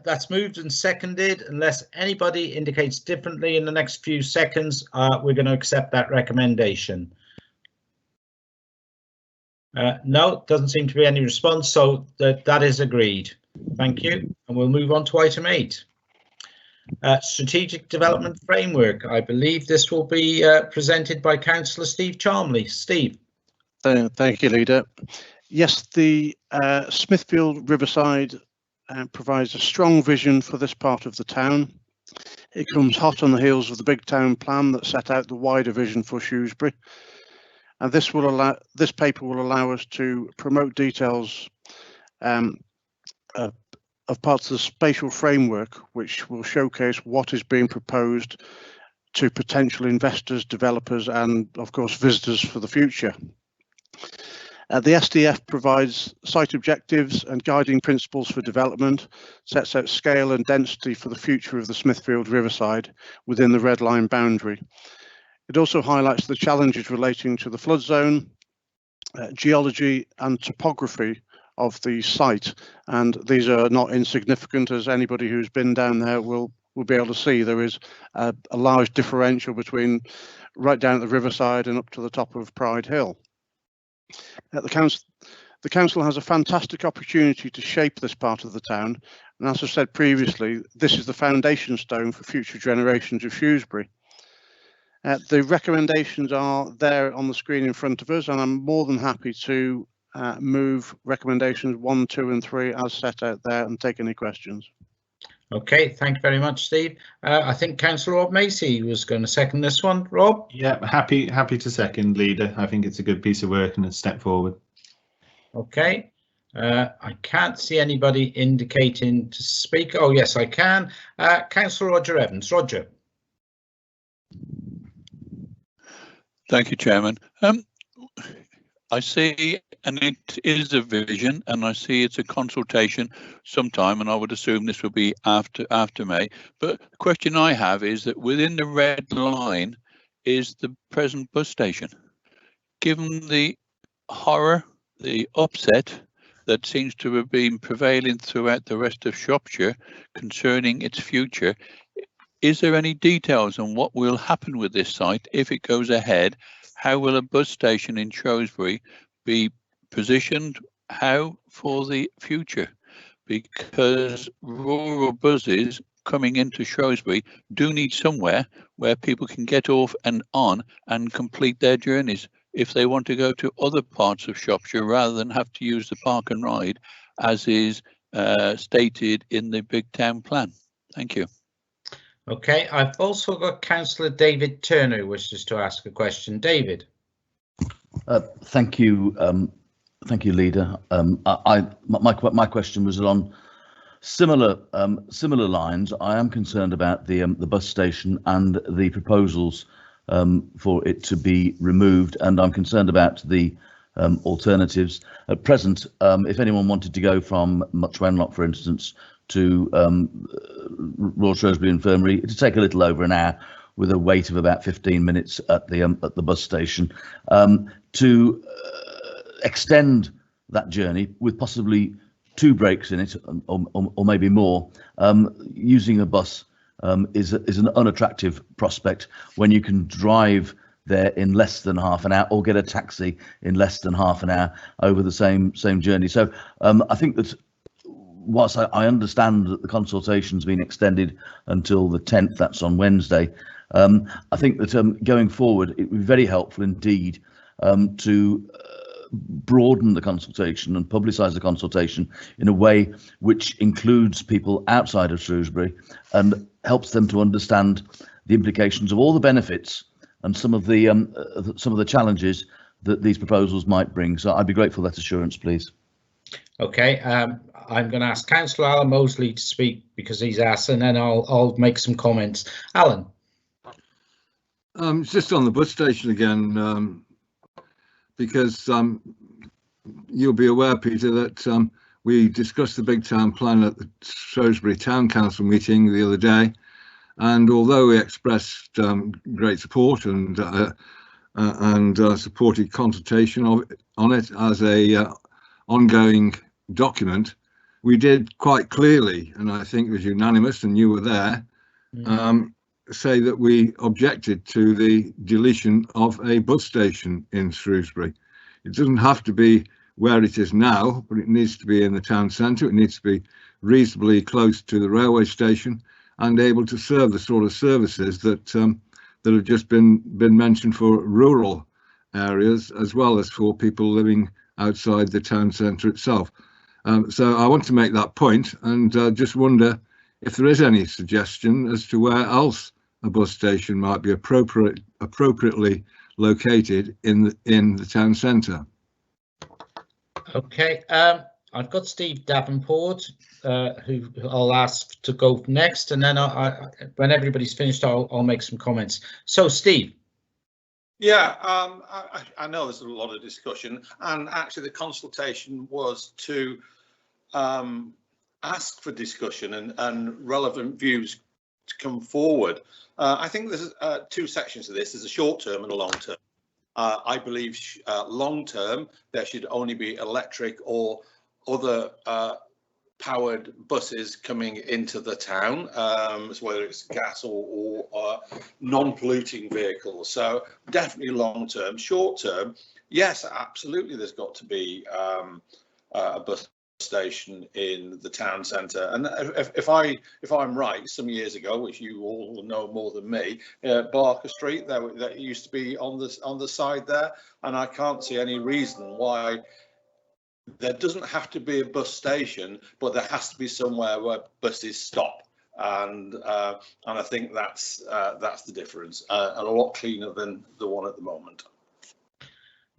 that's moved and seconded. Unless anybody indicates differently in the next few seconds, we're going to accept that recommendation. No, doesn't seem to be any response, so that is agreed. Thank you. And we'll move on to item 8. Strategic Development Framework. I believe this will be presented by Councillor Steve Chalmley. Steve. Thank you, Leader. Yes, the Smithfield Riverside provides a strong vision for this part of the town. It comes hot on the heels of the Big Town Plan that set out the wider vision for Shrewsbury. And this paper will allow us to promote details of parts of the spatial framework, which will showcase what is being proposed to potential investors, developers, and of course visitors for the future. The SDF provides site objectives and guiding principles for development, sets out scale and density for the future of the Smithfield Riverside within the red line boundary. It also highlights the challenges relating to the flood zone, geology and topography of the site, and these are not insignificant, as anybody who's been down there will be able to see. There is a large differential between right down at the riverside and up to the top of Pride Hill. The council has a fantastic opportunity to shape this part of the town, and as I said previously, this is the foundation stone for future generations of Shrewsbury. The recommendations are there on the screen in front of us, and I'm more than happy to move recommendations 1, 2 and 3 as set out there and take any questions. Okay, thank you very much, Steve. I think Councillor Rob Macy was going to second this one. Rob? Yeah, happy to second, Leader. I think it's a good piece of work and a step forward. Okay, I can't see anybody indicating to speak. Oh yes, I can. Councillor Roger Evans. Roger. Thank you, Chairman. I see, and it is a vision, and I see it's a consultation sometime, and I would assume this will be after May. But the question I have is that within the red line is the present bus station. Given the horror, the upset that seems to have been prevailing throughout the rest of Shropshire concerning its future, is there any details on what will happen with this site if it goes ahead? How will a bus station in Shrewsbury be positioned? How for the future? Because rural buses coming into Shrewsbury do need somewhere where people can get off and on and complete their journeys if they want to go to other parts of Shropshire rather than have to use the park and ride as is stated in the big town plan. Thank you. Okay, I've also got Councillor David Turner who wishes to ask a question. David. Thank you, Leader. My question was along similar lines. I am concerned about the bus station and the proposals for it to be removed, and I'm concerned about the alternatives. At present, if anyone wanted to go from Much Wenlock, for instance, to Royal Shrewsbury Infirmary, it'd take a little over an hour with a wait of about 15 minutes at the bus station. To extend that journey with possibly 2 breaks in it, or maybe more, using a bus is an unattractive prospect when you can drive there in less than half an hour or get a taxi in less than half an hour over the same journey. So I think that whilst I understand that the consultation's been extended until the 10th, that's on Wednesday, I think that going forward it would be very helpful indeed to broaden the consultation and publicise the consultation in a way which includes people outside of Shrewsbury and helps them to understand the implications of all the benefits and some of the challenges that these proposals might bring. So I'd be grateful for that assurance, please. Okay, I'm going to ask Councillor Alan Mosley to speak because he's asked, and then I'll make some comments. Alan. Just on the bus station again, because you'll be aware, Peter, that we discussed the big town plan at the Shrewsbury Town Council meeting the other day, and although we expressed great support and supported consultation on it as a ongoing document, we did quite clearly, and I think it was unanimous, and you were there, say that we objected to the deletion of a bus station in Shrewsbury. It doesn't have to be where it is now, but it needs to be in the town centre. It needs to be reasonably close to the railway station and able to serve the sort of services that that have just been mentioned for rural areas, as well as for people living outside the town centre itself. So I want to make that point and just wonder if there is any suggestion as to where else a bus station might be appropriately located in the town centre. Okay, I've got Steve Davenport, who I'll ask to go next, and then when everybody's finished, I'll make some comments. So, Steve. Yeah, I know there's a lot of discussion, and actually the consultation was to ask for discussion and relevant views to come forward. I think there's 2 sections of this. There's a short term and a long term. I believe long term there should only be electric or other powered buses coming into the town, so whether it's gas or non-polluting vehicles. So definitely long term. Short term, yes, absolutely, there's got to be a bus station in the town centre. And if I'm right, some years ago, which you all know more than me, Barker Street, that used to be on the side there, and I can't see any reason why there doesn't have to be a bus station, but there has to be somewhere where buses stop, and I think that's the difference, and a lot cleaner than the one at the moment.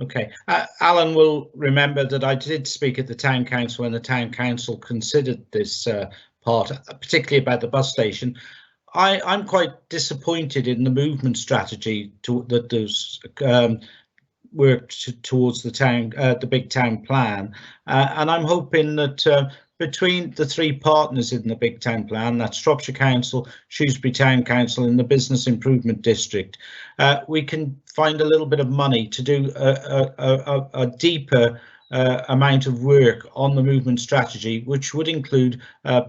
Okay, Alan will remember that I did speak at the town council when the town council considered this part, particularly about the bus station. I'm quite disappointed in the movement strategy that there's worked towards the big town plan, and I'm hoping that between the 3 partners in the big town plan, that's Shropshire Council, Shrewsbury Town Council and the Business Improvement District, we can find a little bit of money to do a deeper amount of work on the movement strategy, which would include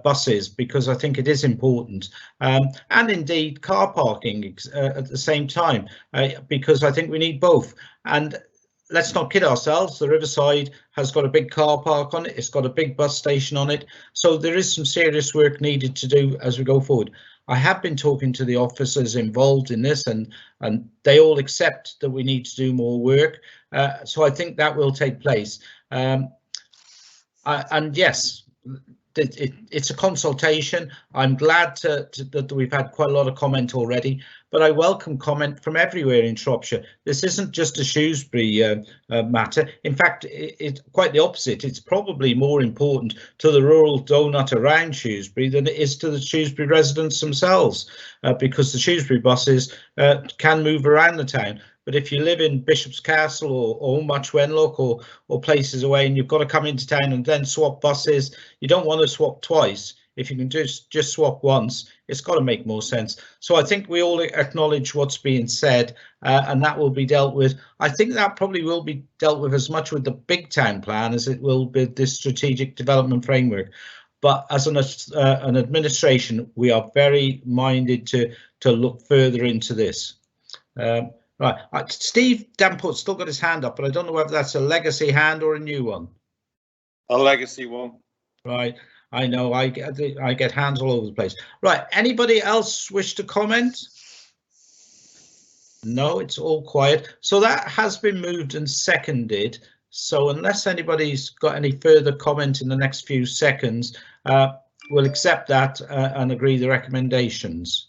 buses, because I think it is important, and indeed car parking at the same time, because I think we need both. And let's not kid ourselves, the Riverside has got a big car park on it, it's got a big bus station on it, so there is some serious work needed to do as we go forward. I have been talking to the officers involved in this, and they all accept that we need to do more work, so I think that will take place. And yes, it's a consultation. I'm glad that we've had quite a lot of comment already, but I welcome comment from everywhere in Shropshire. This isn't just a Shrewsbury matter. In fact, it's quite the opposite. It's probably more important to the rural donut around Shrewsbury than it is to the Shrewsbury residents themselves, because the Shrewsbury buses can move around the town. But if you live in Bishop's Castle or Much Wenlock or places away, and you've got to come into town and then swap buses, you don't want to swap twice. If you can just swap once, it's got to make more sense. So I think we all acknowledge what's being said, and that will be dealt with. I think that probably will be dealt with as much with the big town plan as it will with this strategic development framework. But as an administration, we are very minded to look further into this. Right, Steve Damport still got his hand up, but I don't know whether that's a legacy hand or a new one. A legacy one. Right, I know I get hands all over the place. Right, anybody else wish to comment? No, it's all quiet. So that has been moved and seconded. So unless anybody's got any further comment in the next few seconds, we'll accept that and agree the recommendations.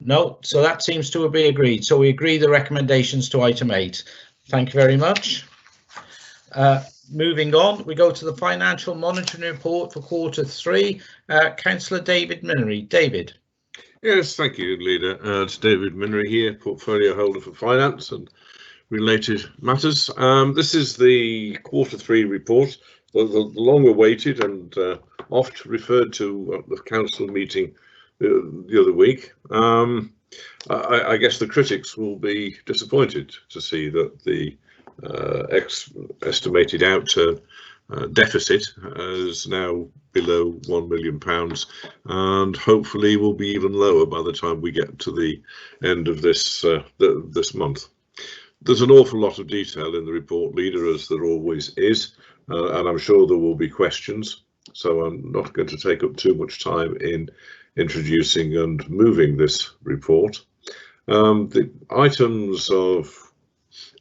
No, so that seems to be agreed. So we agree the recommendations to item 8. Thank you very much. Moving on, we go to the financial monitoring report for Q3. Councillor David Minery. David. Yes, thank you, Leader. It's David Minery here, portfolio holder for finance and related matters. This is the Q3 report, the long awaited and oft referred to at the council meeting the other week. I guess the critics will be disappointed to see that the estimated outturn deficit is now below £1 million, and hopefully will be even lower by the time we get to the end of this this month. There's an awful lot of detail in the report, Leader, as there always is, and I'm sure there will be questions, so I'm not going to take up too much time in introducing and moving this report. The items of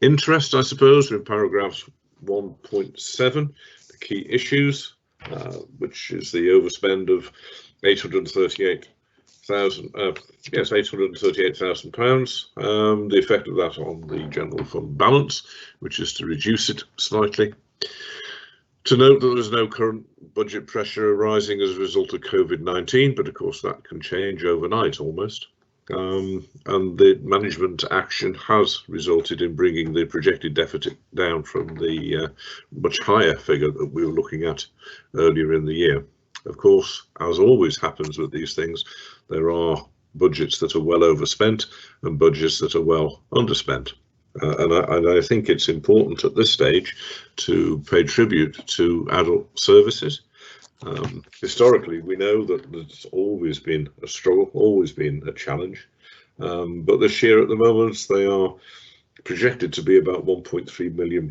interest, I suppose, are in paragraphs 1.7, the key issues, which is the overspend of £838,000, the effect of that on the general fund balance, which is to reduce it slightly. To note that there's no current budget pressure arising as a result of COVID-19, but of course that can change overnight almost. And the management action has resulted in bringing the projected deficit down from the much higher figure that we were looking at earlier in the year. Of course, as always happens with these things, there are budgets that are well overspent and budgets that are well underspent. And I think it's important at this stage to pay tribute to adult services. Historically, we know that there's always been a struggle, always been a challenge, but this year at the moment they are projected to be about £1.3 million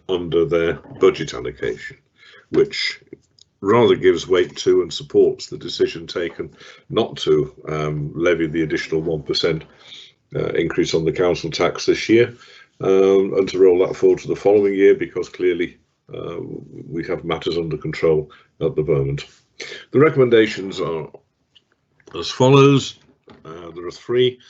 under their budget allocation, which rather gives weight to and supports the decision taken not to levy the additional 1% increase on the council tax this year, and to roll that forward to the following year, because clearly we have matters under control at the moment. The recommendations are as follows. There are 3.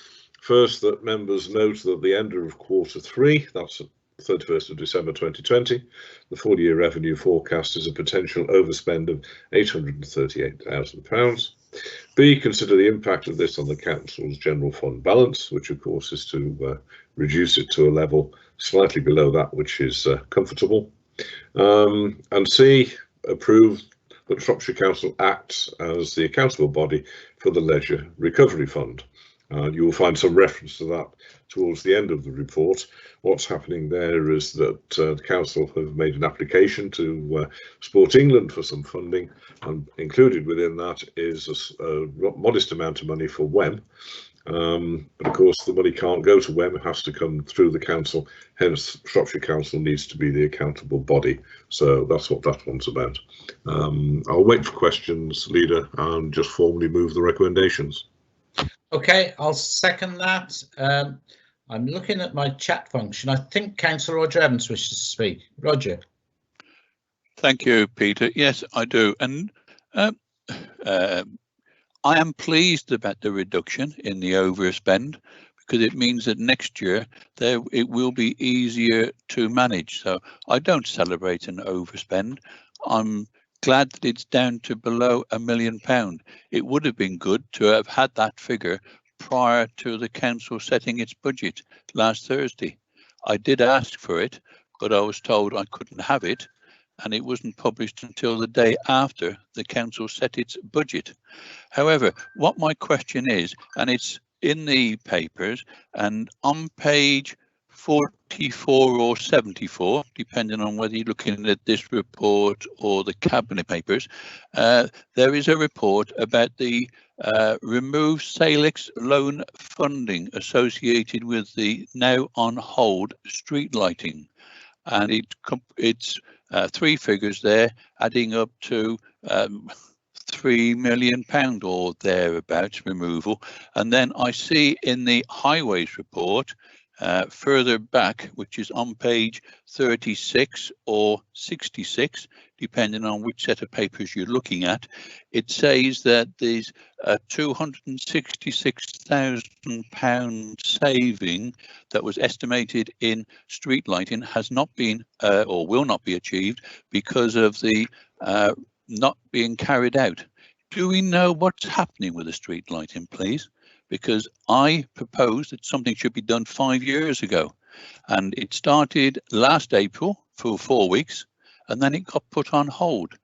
First, that members note that at the end of Q3, that's 31st of December 2020, the full year revenue forecast is a potential overspend of £838,000. B, consider the impact of this on the council's general fund balance, which of course is to reduce it to a level slightly below that which is comfortable. And C, approve that Shropshire Council acts as the accountable body for the Leisure Recovery Fund, You will find some reference to that towards the end of the report. What's happening there is that the council have made an application to Sport England for some funding, and included within that is a modest amount of money for WEM. But of course the money can't go to WEM, it has to come through the council, hence Shropshire Council needs to be the accountable body. So that's what that one's about. I'll wait for questions, Leader, and just formally move the recommendations. Okay, I'll second that. I'm looking at my chat function. I think Councillor Roger Evans wishes to speak. Roger. Thank you, Peter. Yes, I do. And I am pleased about the reduction in the overspend, because it means that next year it will be easier to manage. So I don't celebrate an overspend. I'm glad that it's down to below £1 million. It would have been good to have had that figure prior to the council setting its budget last Thursday. I did ask for it, but I was told I couldn't have it, and it wasn't published until the day after the council set its budget. However, what my question is, and it's in the papers, and on page 44 or 74, depending on whether you're looking at this report or the cabinet papers, there is a report about the remove Salix loan funding associated with the now on hold street lighting, and it's 3 figures there, adding up to £3 million or thereabouts removal. And then I see in the highways report further back, which is on page 36 or 66, depending on which set of papers you're looking at, it says that there's a £266,000 saving that was estimated in street lighting has not been or will not be achieved because of the not being carried out. Do we know what's happening with the street lighting, please? Because I proposed that something should be done 5 years ago, and it started last April for 4 weeks, and then it got put on hold.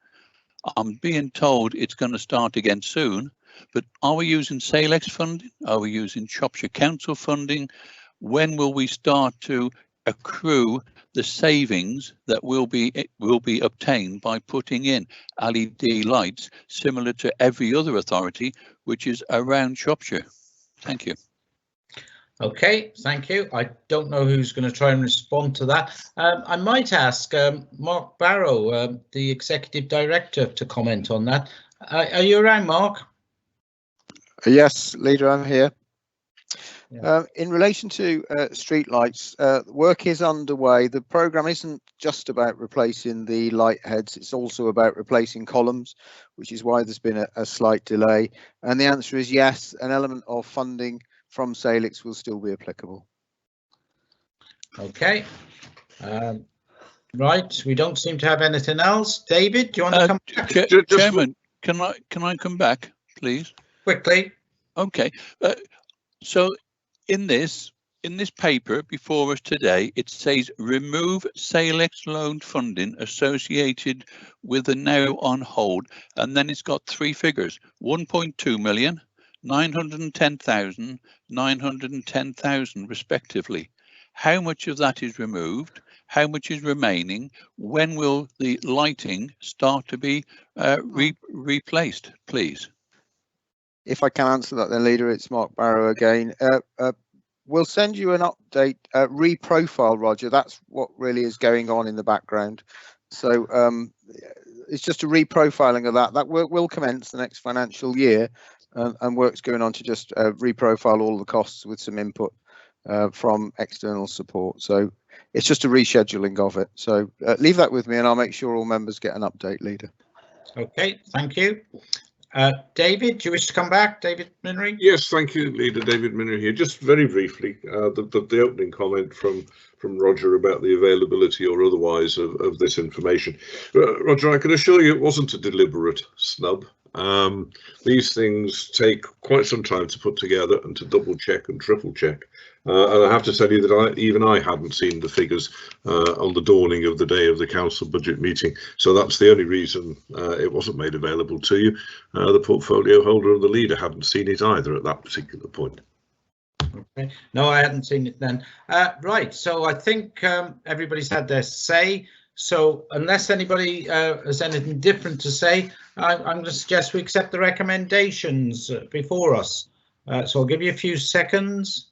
I'm being told it's going to start again soon, but are we using Salix funding? Are we using Shropshire Council funding? When will we start to accrue the savings that will be obtained by putting in LED lights similar to every other authority which is around Shropshire? Thank you. Okay, thank you. I don't know who's going to try and respond to that. I might ask Mark Barrow, the Executive Director, to comment on that. Are you around, Mark? Yes, Leader, I'm here. Yeah. In relation to streetlights, work is underway. The programme isn't just about replacing the light heads, it's also about replacing columns, which is why there's been a slight delay. And the answer is yes, an element of funding from Salix will still be applicable. Okay. Right, we don't seem to have anything else. David, do you want to come back? Chairman, can I come back, please? Quickly. Okay. So in this paper before us today, it says remove Salix loan funding associated with the now on hold, and then it's got 3 figures: 1.2 million, 910,000, 910,000 respectively. How much of that is removed? How much is remaining? When will the lighting start to be replaced, please? If I can answer that then, Leader, it's Mark Barrow again. We'll send you an update, reprofile, Roger. That's what really is going on in the background. So it's just a reprofiling of that. That work will commence the next financial year, and work's going on to just reprofile all the costs with some input from external support. So it's just a rescheduling of it. So leave that with me and I'll make sure all members get an update, Leader. Okay, thank you. David, do you wish to come back? David Minnery? Yes, thank you, Leader. David Minnery here. Just very briefly, the opening comment from Roger about the availability or otherwise of this information. Roger, I can assure you it wasn't a deliberate snub. These things take quite some time to put together and to double check and triple check. And I have to tell you that even I hadn't seen the figures on the dawning of the day of the council budget meeting. So that's the only reason it wasn't made available to you. The portfolio holder and the leader hadn't seen it either at that particular point. Okay. No, I hadn't seen it then. Right, so I think everybody's had their say. So unless anybody has anything different to say, I'm going to suggest we accept the recommendations before us. So I'll give you a few seconds.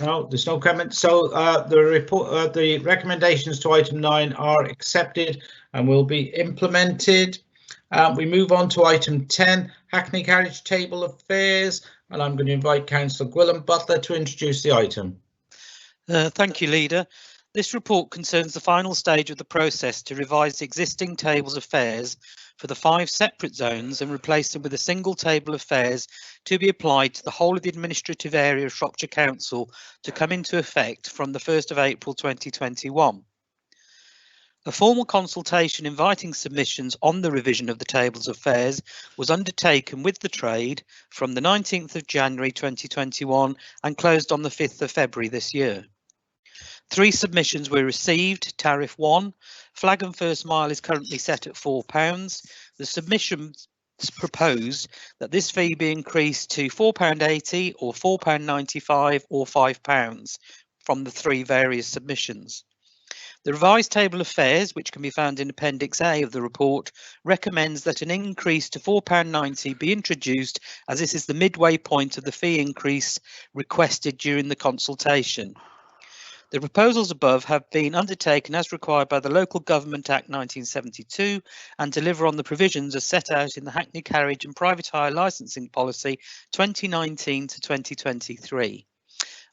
No, there's no comment. So the recommendations to item 9 are accepted and will be implemented. We move on to item 10, Hackney Carriage Table of Fares, and I'm going to invite Councillor Gwilym Butler to introduce the item. Thank you, Leader. This report concerns the final stage of the process to revise the existing tables of fares for the 5 separate zones and replace them with a single table of fares to be applied to the whole of the administrative area of Shropshire Council to come into effect from the 1st of April 2021. A formal consultation inviting submissions on the revision of the tables of fares was undertaken with the trade from the 19th of January 2021 and closed on the 5th of February this year. 3 submissions were received. Tariff 1, flag and first mile is currently set at £4. The submissions proposed that this fee be increased to £4.80 or £4.95 or £5 from the 3 various submissions. The revised table of fares, which can be found in Appendix A of the report, recommends that an increase to £4.90 be introduced, as this is the midway point of the fee increase requested during the consultation. The proposals above have been undertaken as required by the Local Government Act 1972 and deliver on the provisions as set out in the Hackney Carriage and Private Hire Licensing Policy 2019 to 2023.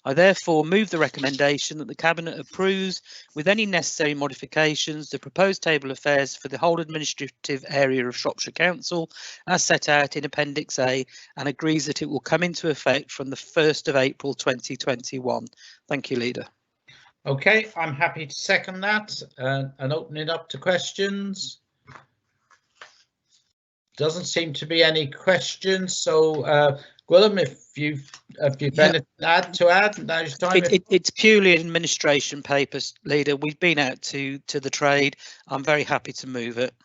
I therefore move the recommendation that the Cabinet approves, with any necessary modifications, the proposed table of fares for the whole administrative area of Shropshire Council as set out in Appendix A and agrees that it will come into effect from the 1st of April 2021. Thank you, Leader. Okay, I'm happy to second that and open it up to questions. Doesn't seem to be any questions, so Gwilym, if you've anything to add, now's time. It's purely administration papers, Leader. We've been out to the trade. I'm very happy to move it.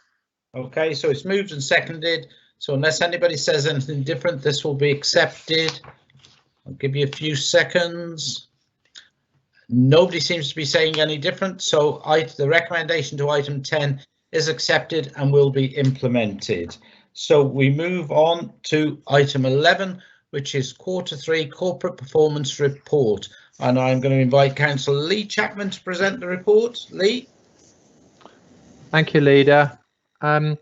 Okay, so it's moved and seconded. So unless anybody says anything different, this will be accepted. I'll give you a few seconds. Nobody seems to be saying any different, so the recommendation to item 10 is accepted and will be implemented. So we move on to item 11, which is Q3 Corporate Performance Report. And I'm going to invite Councillor Lee Chapman to present the report. Lee. Thank you, Leader. The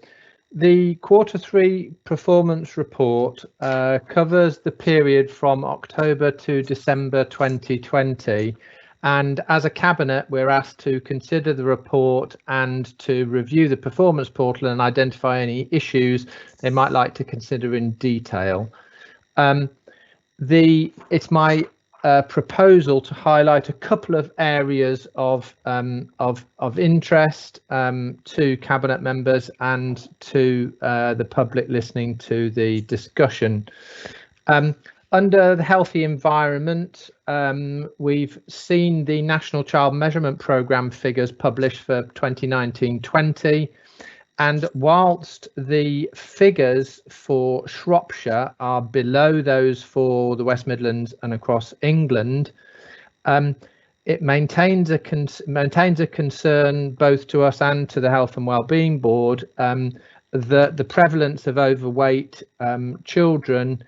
Q3 Performance Report covers the period from October to December 2020. And as a Cabinet, we're asked to consider the report and to review the performance portal and identify any issues they might like to consider in detail. It's my proposal to highlight a couple of areas of interest to Cabinet members and to the public listening to the discussion. Under the healthy environment, we've seen the National Child Measurement Programme figures published for 2019-20, and whilst the figures for Shropshire are below those for the West Midlands and across England, it maintains a concern both to us and to the Health and Wellbeing Board that the prevalence of overweight children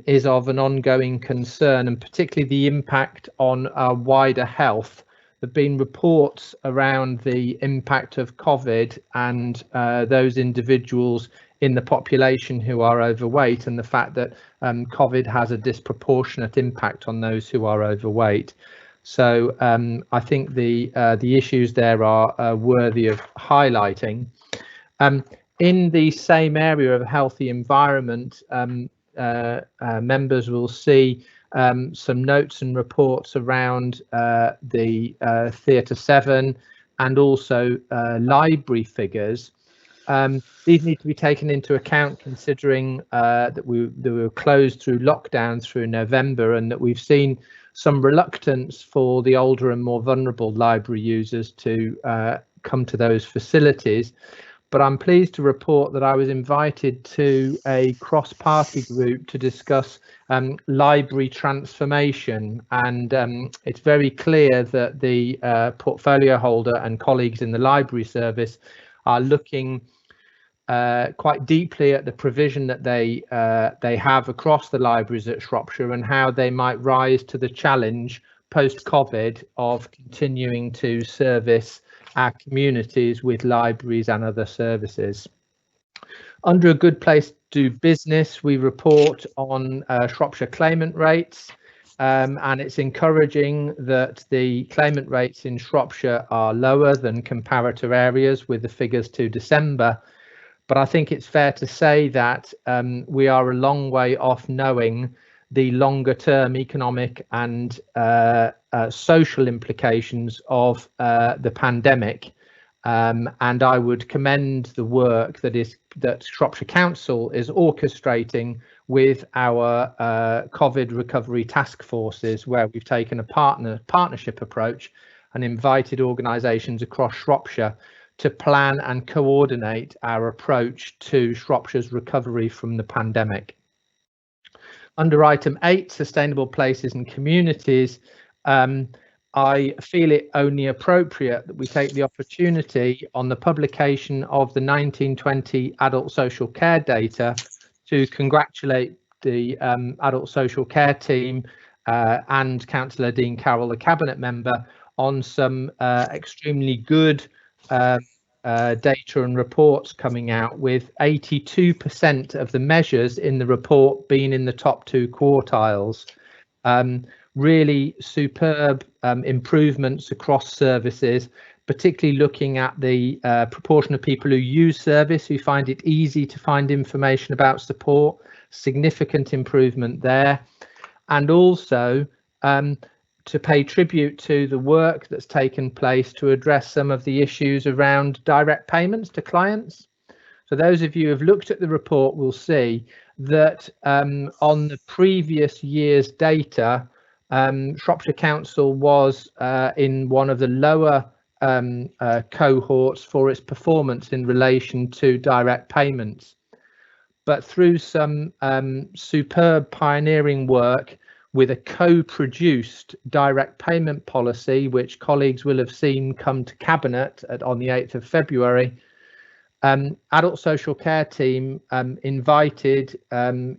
is of an ongoing concern, and particularly the impact on our wider health. There have been reports around the impact of COVID and those individuals in the population who are overweight, and the fact that COVID has a disproportionate impact on those who are overweight. So I think the issues there are worthy of highlighting. In the same area of healthy environment, members will see some notes and reports around the Theatre 7 and also library figures. These need to be taken into account, considering that we were closed through lockdown through November, and that we've seen some reluctance for the older and more vulnerable library users to come to those facilities. but I'm pleased to report that I was invited to a cross-party group to discuss library transformation, and it's very clear that the portfolio holder and colleagues in the library service are looking quite deeply at the provision that they have across the libraries at Shropshire and how they might rise to the challenge post-COVID of continuing to service our communities with libraries and other services. Under a good place to do business, we report on Shropshire claimant rates, and it's encouraging that the claimant rates in Shropshire are lower than comparator areas with the figures to December. But I think it's fair to say that we are a long way off knowing the longer term economic and social implications of the pandemic. And I would commend the work that Shropshire Council is orchestrating with our COVID recovery task forces, where we've taken a partnership approach and invited organisations across Shropshire to plan and coordinate our approach to Shropshire's recovery from the pandemic. Under item 8, sustainable places and communities, I feel it only appropriate that we take the opportunity on the publication of the 1920 adult social care data to congratulate the adult social care team and Councillor Dean Carroll, the cabinet member, on some extremely good data and reports coming out, with 82% of the measures in the report being in the top 2 quartiles. Really superb improvements across services, particularly looking at the proportion of people who use service, who find it easy to find information about support. Significant improvement there. And also to pay tribute to the work that's taken place to address some of the issues around direct payments to clients. So those of you who have looked at the report will see that on the previous year's data, Shropshire Council was in one of the lower cohorts for its performance in relation to direct payments. But through some superb pioneering work with a co-produced direct payment policy, which colleagues will have seen come to Cabinet on the 8th of February, adult social care team invited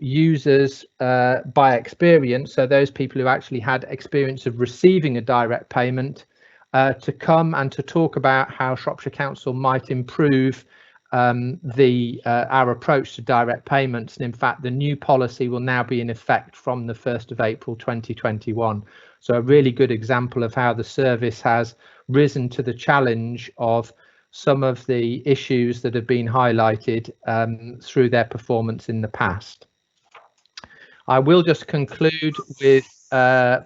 users by experience, so those people who actually had experience of receiving a direct payment, to come and to talk about how Shropshire Council might improve our approach to direct payments. And in fact, the new policy will now be in effect from the 1st of April 2021. So a really good example of how the service has risen to the challenge of some of the issues that have been highlighted through their performance in the past. I will just conclude with the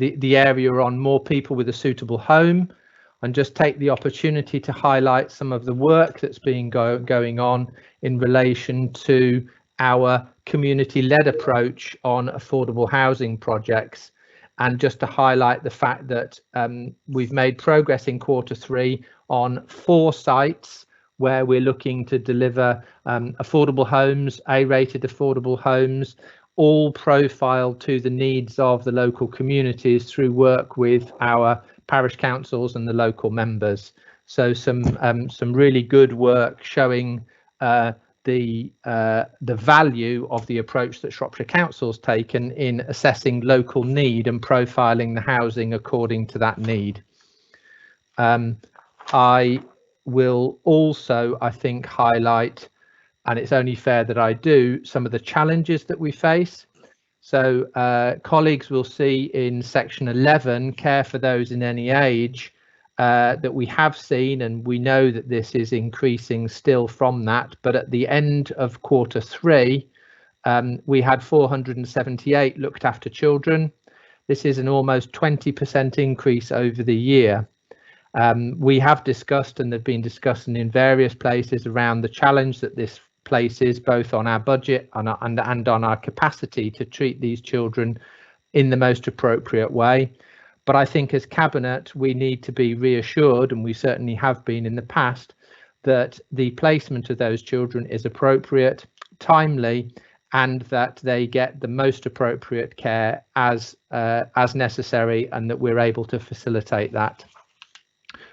area on more people with a suitable home, and just take the opportunity to highlight some of the work that's been going on in relation to our community-led approach on affordable housing projects, and just to highlight the fact that we've made progress in Q3 on 4 sites where we're looking to deliver affordable homes, A-rated affordable homes, all profiled to the needs of the local communities through work with our parish councils and the local members. So some really good work showing the value of the approach that Shropshire Council's taken in assessing local need and profiling the housing according to that need. I will also, I think, highlight, and it's only fair that I do, some of the challenges that we face. So colleagues will see in section 11, care for those in any age, that we have seen, and we know that this is increasing still from that, but at the end of Q3 we had 478 looked after children. This is an almost 20% increase over the year. We have discussed, and they've been discussing in various places, around the challenge that this places both on our budget and on our capacity to treat these children in the most appropriate way. But I think as Cabinet we need to be reassured, and we certainly have been in the past, that the placement of those children is appropriate, timely, and that they get the most appropriate care as necessary, and that we're able to facilitate that.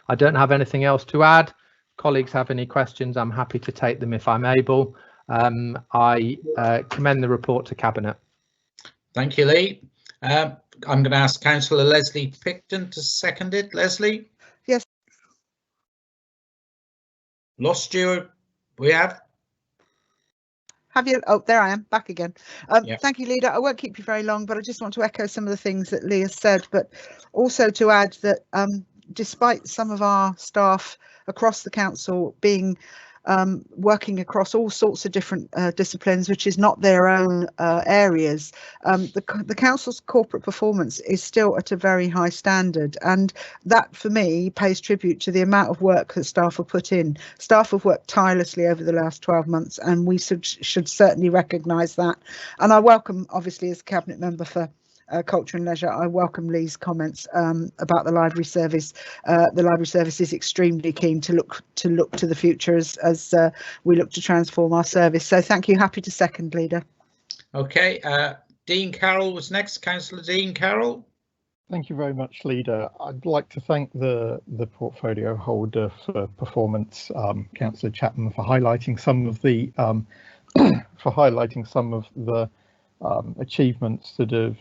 I don't have anything else to add. Colleagues have any questions, I'm happy to take them if I'm able. I commend the report to Cabinet. Thank you, Lee. I'm going to ask Councillor Leslie Picton to second it. Leslie? Yes. Lost you. We have? Have you? Oh, there I am, back again. Yeah. Thank you, Leader. I won't keep you very long, but I just want to echo some of the things that Lee has said, but also to add that despite some of our staff across the council being working across all sorts of different disciplines, which is not their own areas, the council's corporate performance is still at a very high standard, and that for me pays tribute to the amount of work that staff have put in. Staff have worked tirelessly over the last 12 months, and we should certainly recognise that. And I welcome, obviously, as Cabinet Member for Culture and Leisure, I welcome Lee's comments about the library service. The library service is extremely keen to look to the future as we look to transform our service. So thank you. Happy to second, Leader. Okay, Dean Carroll was next. Councillor Dean Carroll. Thank you very much, Leader. I'd like to thank the portfolio holder for performance, Councillor Chapman, for highlighting some of the achievements that have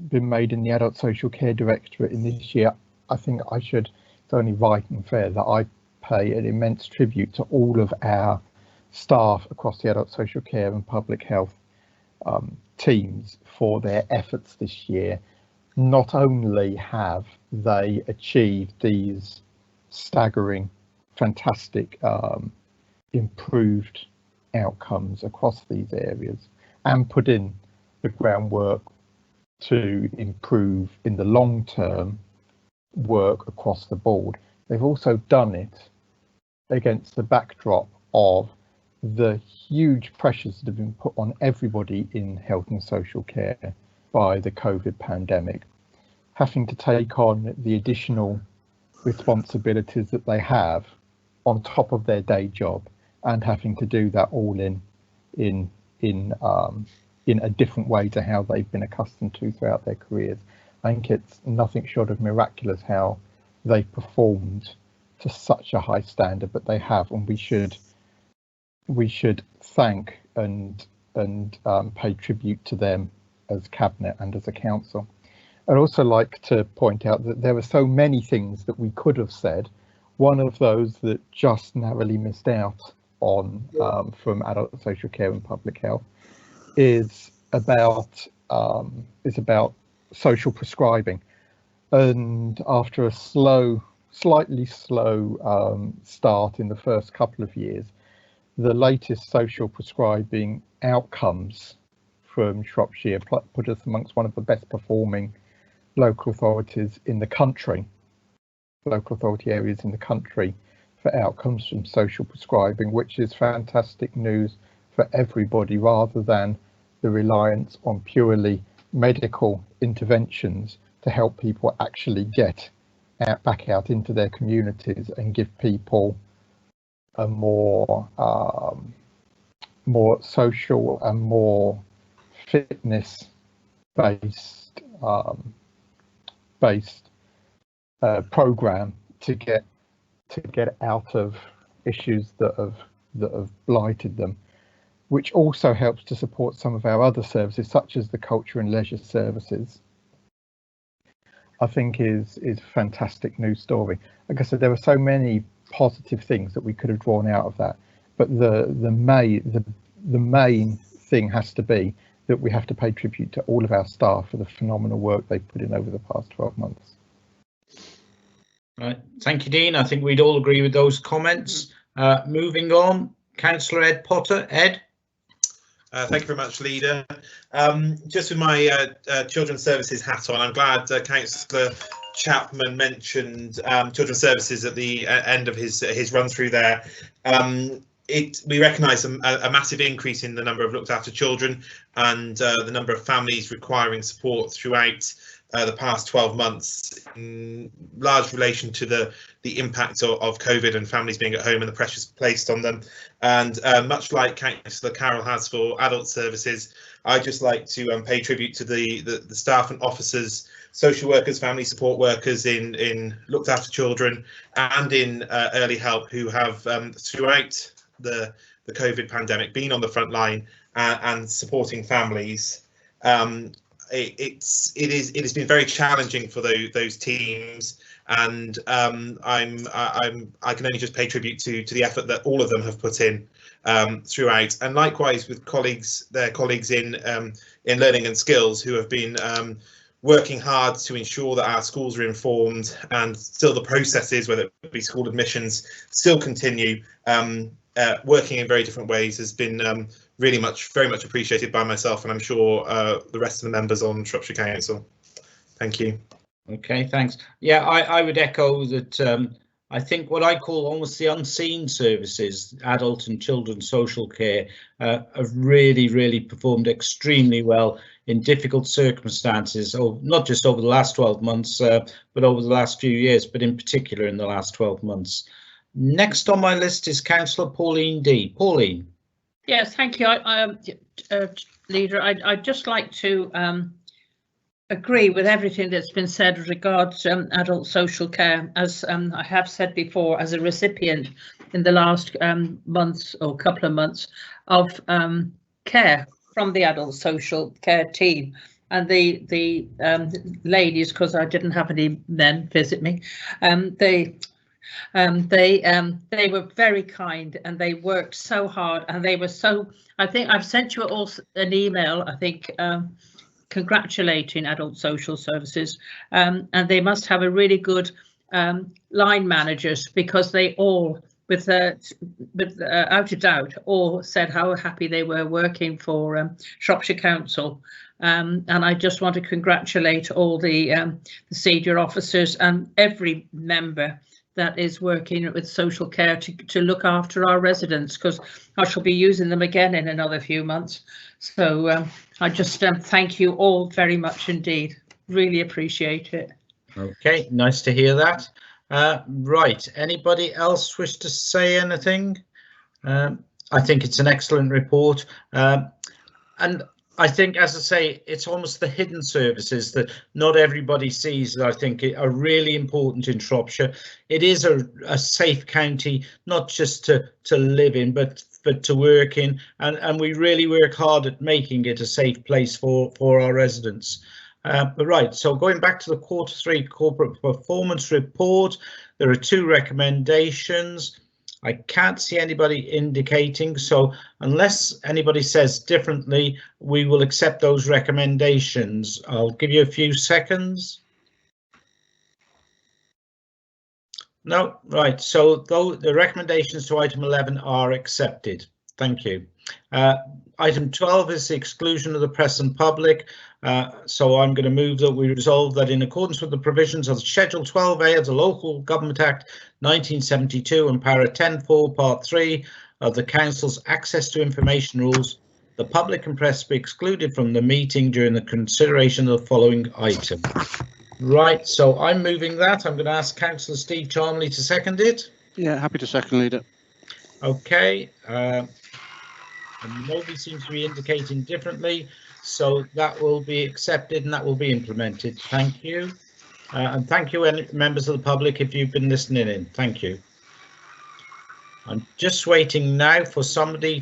been made in the Adult Social Care Directorate in this year. I think it's only right and fair that I pay an immense tribute to all of our staff across the Adult Social Care and Public Health teams for their efforts this year. Not only have they achieved these staggering, fantastic, improved outcomes across these areas and put in the groundwork to improve in the long term work across the board, they've also done it against the backdrop of the huge pressures that have been put on everybody in health and social care by the COVID pandemic, having to take on the additional responsibilities that they have on top of their day job, and having to do that all in a different way to how they've been accustomed to throughout their careers. I think it's nothing short of miraculous how they've performed to such a high standard, but they have, and we should thank and pay tribute to them as Cabinet and as a council. I'd also like to point out that there were so many things that we could have said. One of those that just narrowly missed out on from Adult Social Care and Public Health is about social prescribing. And after a slightly slow start in the first couple of years, the latest social prescribing outcomes from Shropshire put us amongst one of the best performing local authorities in the country, local authority areas in the country for outcomes from social prescribing, which is fantastic news for everybody, rather than the reliance on purely medical interventions to help people actually get back out into their communities and give people a more social and more fitness based program to get out of issues that have blighted them, which also helps to support some of our other services, such as the culture and leisure services. I think is a fantastic news story. Like I said, there were so many positive things that we could have drawn out of that, but the main thing has to be that we have to pay tribute to all of our staff for the phenomenal work they've put in over the past 12 months. Right, thank you, Dean. I think we'd all agree with those comments. Moving on, Councillor Ed Potter. Ed. Thank you very much, Leader. Just with my Children's Services hat on, I'm glad Councillor Chapman mentioned Children's Services at the end of his run through there. We recognise a massive increase in the number of looked after children and the number of families requiring support throughout the past 12 months, in large relation to the impact of COVID and families being at home and the pressures placed on them. And much like Councillor Carroll has for adult services, I'd just like to pay tribute to the staff and officers, social workers, family support workers in looked after children and in early help, who have throughout the COVID pandemic been on the front line and supporting families. It has been very challenging for those teams, and I can only just pay tribute to the effort that all of them have put in throughout, and likewise with their colleagues in learning and skills, who have been working hard to ensure that our schools are informed, and still the processes, whether it be school admissions, still continue. Working in very different ways has been very much appreciated by myself, and I'm sure the rest of the members on Shropshire Council. Thank you. Okay, thanks. Yeah, I would echo that. I think what I call almost the unseen services, adult and children's social care, have really performed extremely well in difficult circumstances, not just over the last 12 months, but over the last few years, but in particular in the last 12 months. Next on my list is Councillor Pauline D. Pauline. Yes, thank you, Leader. I'd just like to agree with everything that's been said with regards to adult social care. As I have said before, as a recipient in the last months or couple of months of care from the adult social care team, and the ladies, because I didn't have any men visit me, they were very kind, and they worked so hard, and they were so, I think I've sent you all an email, I think, congratulating adult social services, and they must have a really good line managers, because they all, without a doubt, all said how happy they were working for Shropshire Council. And I just want to congratulate all the senior officers and every member that is working with social care to look after our residents, because I shall be using them again in another few months. So I just thank you all very much indeed. Really appreciate it. Okay, nice to hear that. Right, anybody else wish to say anything? I think it's an excellent report. And I think, as I say, it's almost the hidden services that not everybody sees that I think are really important in Shropshire. It is a safe county, not just to live in, but to work in, and we really work hard at making it a safe place for our residents. But right, so going back to the Q3 corporate performance report, there are 2 recommendations. I can't see anybody indicating, so unless anybody says differently, we will accept those recommendations. I'll give you a few seconds. No, right, so the recommendations to item 11 are accepted. Thank you. Item 12 is the exclusion of the press and public. So I'm going to move that we resolve that in accordance with the provisions of Schedule 12A of the Local Government Act 1972 and Para 10(4) Part 3 of the Council's Access to Information Rules, the public and press be excluded from the meeting during the consideration of the following item. Right, so I'm moving that. I'm going to ask Councillor Steve Charmley to second it. Yeah, happy to second, Leader. Okay. And nobody seems to be indicating differently, so that will be accepted and that will be implemented. Thank you. And thank you, members of the public, if you've been listening in. Thank you. I'm just waiting now for somebody